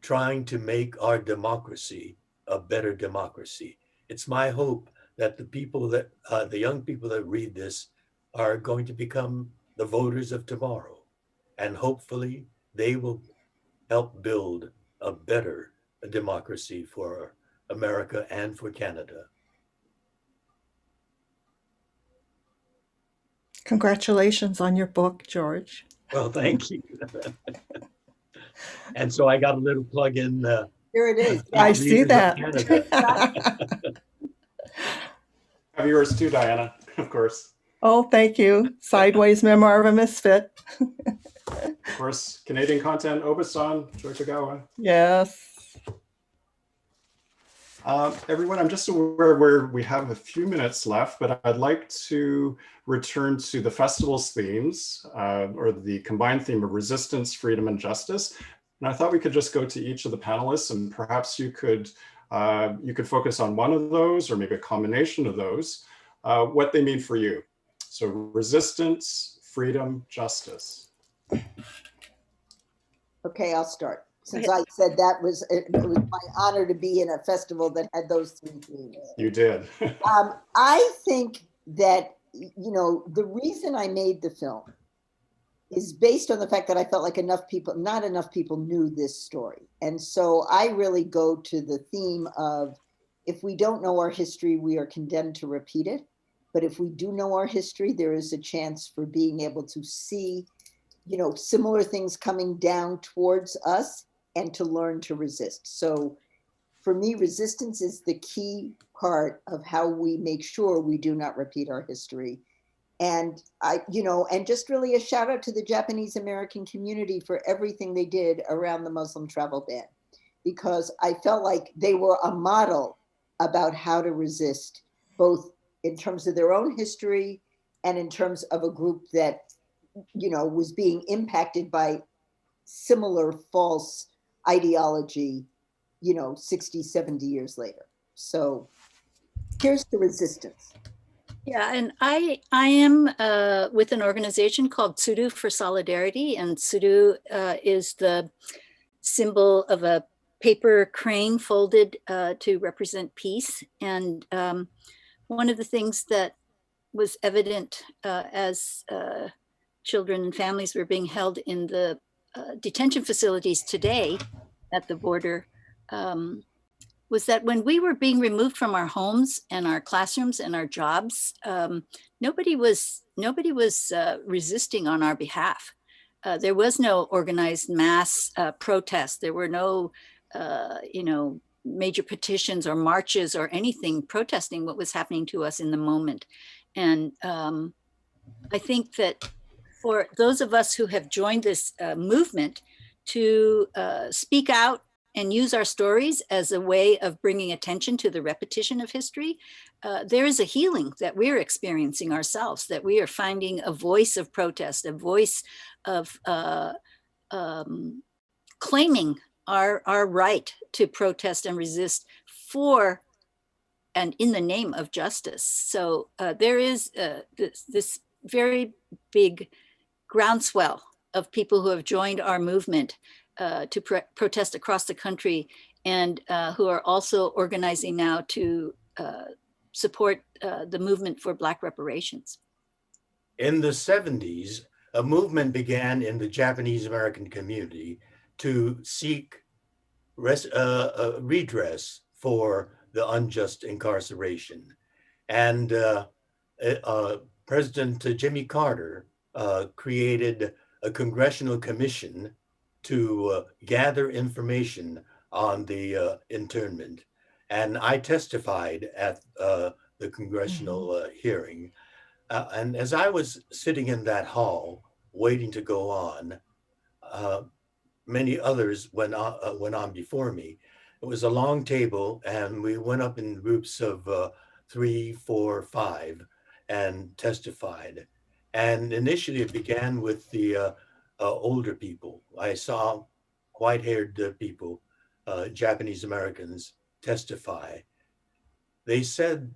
E: trying to make our democracy a better democracy. It's my hope that the young people that read this are going to become the voters of tomorrow. And hopefully they will help build a better democracy for America and for Canada.
A: Congratulations on your book, George.
E: Well, thank you. And so I got a little plug in.
C: Here it is.
A: I see that.
B: Have yours too, Diana, of course.
A: Oh, thank you. Sideways Memoir of a Misfit.
B: Of course, Canadian content, Obasan, Joitagawa.
A: Yes.
B: Everyone, I'm just aware we have a few minutes left, but I'd like to return to the festival's themes, or the combined theme of resistance, freedom, and justice. And I thought we could just go to each of the panelists, and perhaps you could focus on one of those, or maybe a combination of those, what they mean for you. So resistance, freedom, justice.
C: Okay, I'll start. Since I said it was my honor to be in a festival that had those 3 themes.
B: You did.
C: I think that, the reason I made the film is based on the fact that I felt like not enough people knew this story. And so I really go to the theme of, if we don't know our history, we are condemned to repeat it. But if we do know our history, there is a chance for being able to see, similar things coming down towards us and to learn to resist. So for me, resistance is the key part of how we make sure we do not repeat our history. And and just really a shout out to the Japanese American community for everything they did around the Muslim travel ban, because I felt like they were a model about how to resist, both in terms of their own history and in terms of a group that, was being impacted by similar false ideology, 60, 70 years later. So here's the resistance.
D: Yeah, and I am with an organization called Tsudu for Solidarity, and Tsudu is the symbol of a paper crane folded to represent peace. And one of the things that was evident as children and families were being held in the detention facilities today at the border was that when we were being removed from our homes and our classrooms and our jobs, nobody was resisting on our behalf. there was no organized mass protest. There were no, major petitions or marches or anything protesting what was happening to us in the moment. And I think that for those of us who have joined this movement to speak out and use our stories as a way of bringing attention to the repetition of history, there is a healing that we're experiencing ourselves, that we are finding a voice of protest, a voice of claiming our right to protest and resist for and in the name of justice. So there is this very big groundswell of people who have joined our movement to protest across the country, and who are also organizing now to support the movement for Black reparations.
E: In the 70s, a movement began in the Japanese American community to seek redress for the unjust incarceration. And President Jimmy Carter created a congressional commission to gather information on the internment. And I testified at the congressional hearing. And as I was sitting in that hall, waiting to go on, many others went on before me. It was a long table, and we went up in groups of 3, 4, 5 and testified. And initially it began with the older people. I saw white-haired people, Japanese Americans, testify. They said,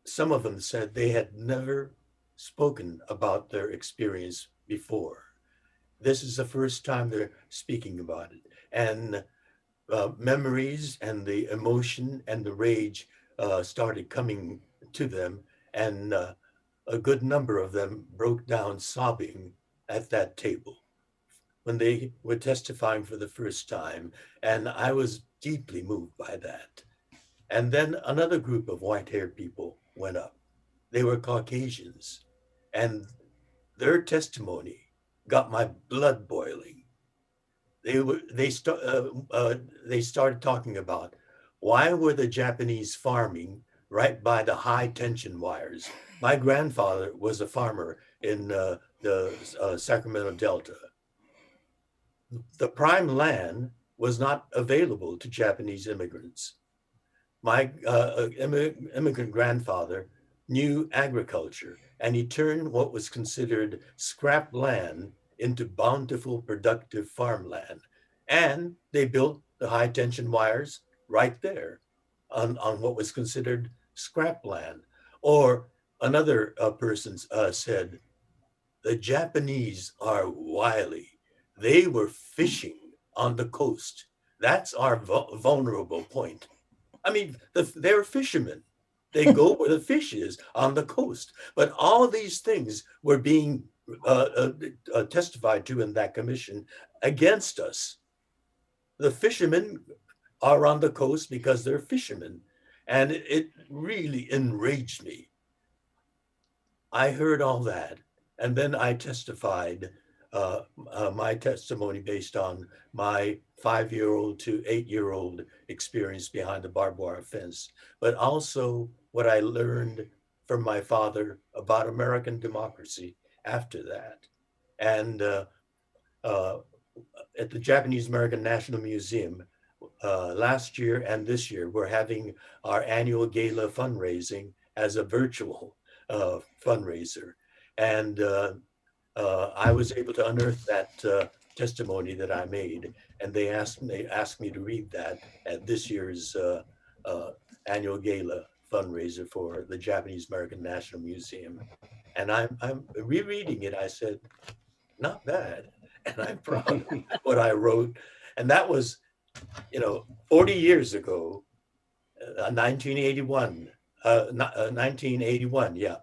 E: some of them said they had never spoken about their experience before. This is the first time they're speaking about it. And memories and the emotion and the rage started coming to them. And a good number of them broke down sobbing at that table when they were testifying for the first time. And I was deeply moved by that. And then another group of white-haired people went up. They were Caucasians, and their testimony got my blood boiling. They started talking about why were the Japanese farming right by the high tension wires. My grandfather was a farmer in the Sacramento Delta. The prime land was not available to Japanese immigrants. My immigrant grandfather knew agriculture, and he turned what was considered scrap land into bountiful, productive farmland. And they built the high tension wires right there on what was considered scrap land. Or another person said, the Japanese are wily. They were fishing on the coast. That's our vulnerable point. I mean, they're fishermen. They go where the fish is on the coast. But all of these things were being testified to in that commission against us. The fishermen are on the coast because they're fishermen. And it really enraged me. I heard all that. And then I testified my testimony based on my 5-year-old to 8-year-old experience behind the barbed wire fence, but also what I learned from my father about American democracy after that. And at the Japanese American National Museum, last year and this year, we're having our annual gala fundraising as a virtual fundraiser. And I was able to unearth that testimony that I made, and they asked me to read that at this year's annual gala fundraiser for the Japanese American National Museum. And I'm rereading it. I said, not bad, and I'm proud of what I wrote. And that was, 40 years ago, 1981. 1981, yeah,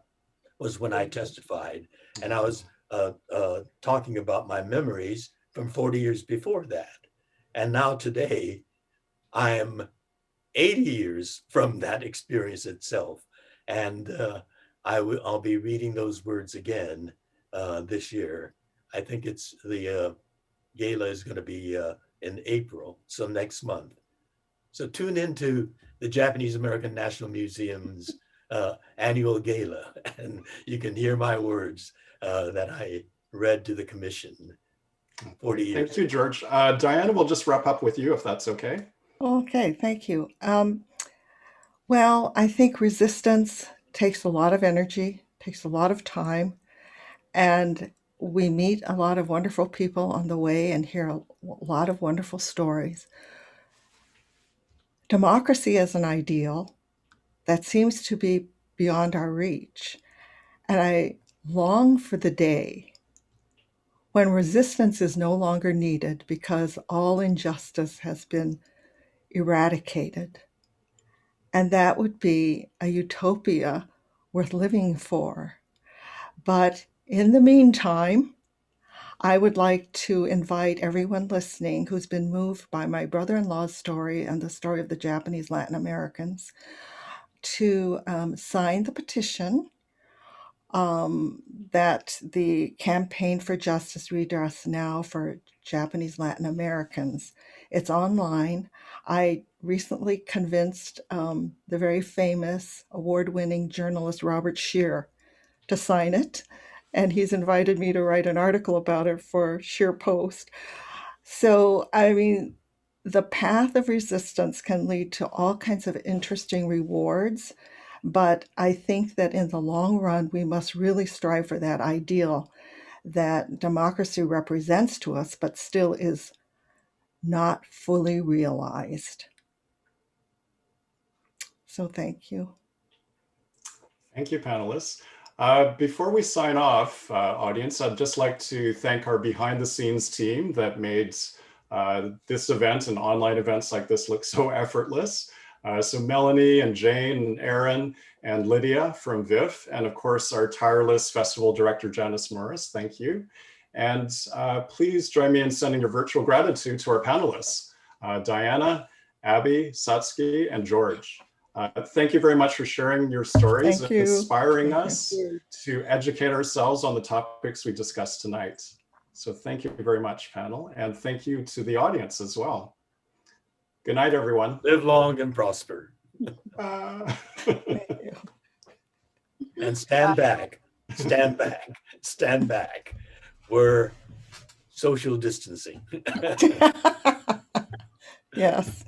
E: was when I testified, and I was talking about my memories from 40 years before that. And now today, I am 80 years from that experience itself. And I'll be reading those words again this year. I think it's the gala is going to be in April, so next month. So tune into the Japanese American National Museum's annual gala, and you can hear my words that I read to the commission 40 years.
B: Thank you, George. Diana, we'll just wrap up with you if that's okay.
A: Okay, thank you. Well, I think resistance takes a lot of energy, takes a lot of time, and we meet a lot of wonderful people on the way and hear a lot of wonderful stories. Democracy is an ideal that seems to be beyond our reach, and I long for the day when resistance is no longer needed because all injustice has been eradicated. And that would be a utopia worth living for. But in the meantime, I would like to invite everyone listening who's been moved by my brother-in-law's story and the story of the Japanese Latin Americans to sign the petition that the Campaign for Justice Redress Now for Japanese Latin Americans. It's online. I recently convinced the very famous award-winning journalist Robert Scheer to sign it, and he's invited me to write an article about it for Scheer Post. So, I mean, the path of resistance can lead to all kinds of interesting rewards, but I think that in the long run, we must really strive for that ideal that democracy represents to us, but still is not fully realized. So thank you.
B: Thank you, panelists. Before we sign off, audience, I'd just like to thank our behind the scenes team that made this event and online events like this look so effortless. So Melanie and Jane and Aaron and Lydia from VIF, and of course our tireless festival director, Janice Morris, thank you. And please join me in sending a virtual gratitude to our panelists, Diana, Abby, Satsuki, and George. Thank you very much for sharing your stories and inspiring us to educate ourselves on the topics we discussed tonight. So thank you very much, panel, and thank you to the audience as well. Good night, everyone.
E: Live long and prosper.
A: Thank you.
E: And stand back, stand back, stand back. We're social distancing.
A: Yes.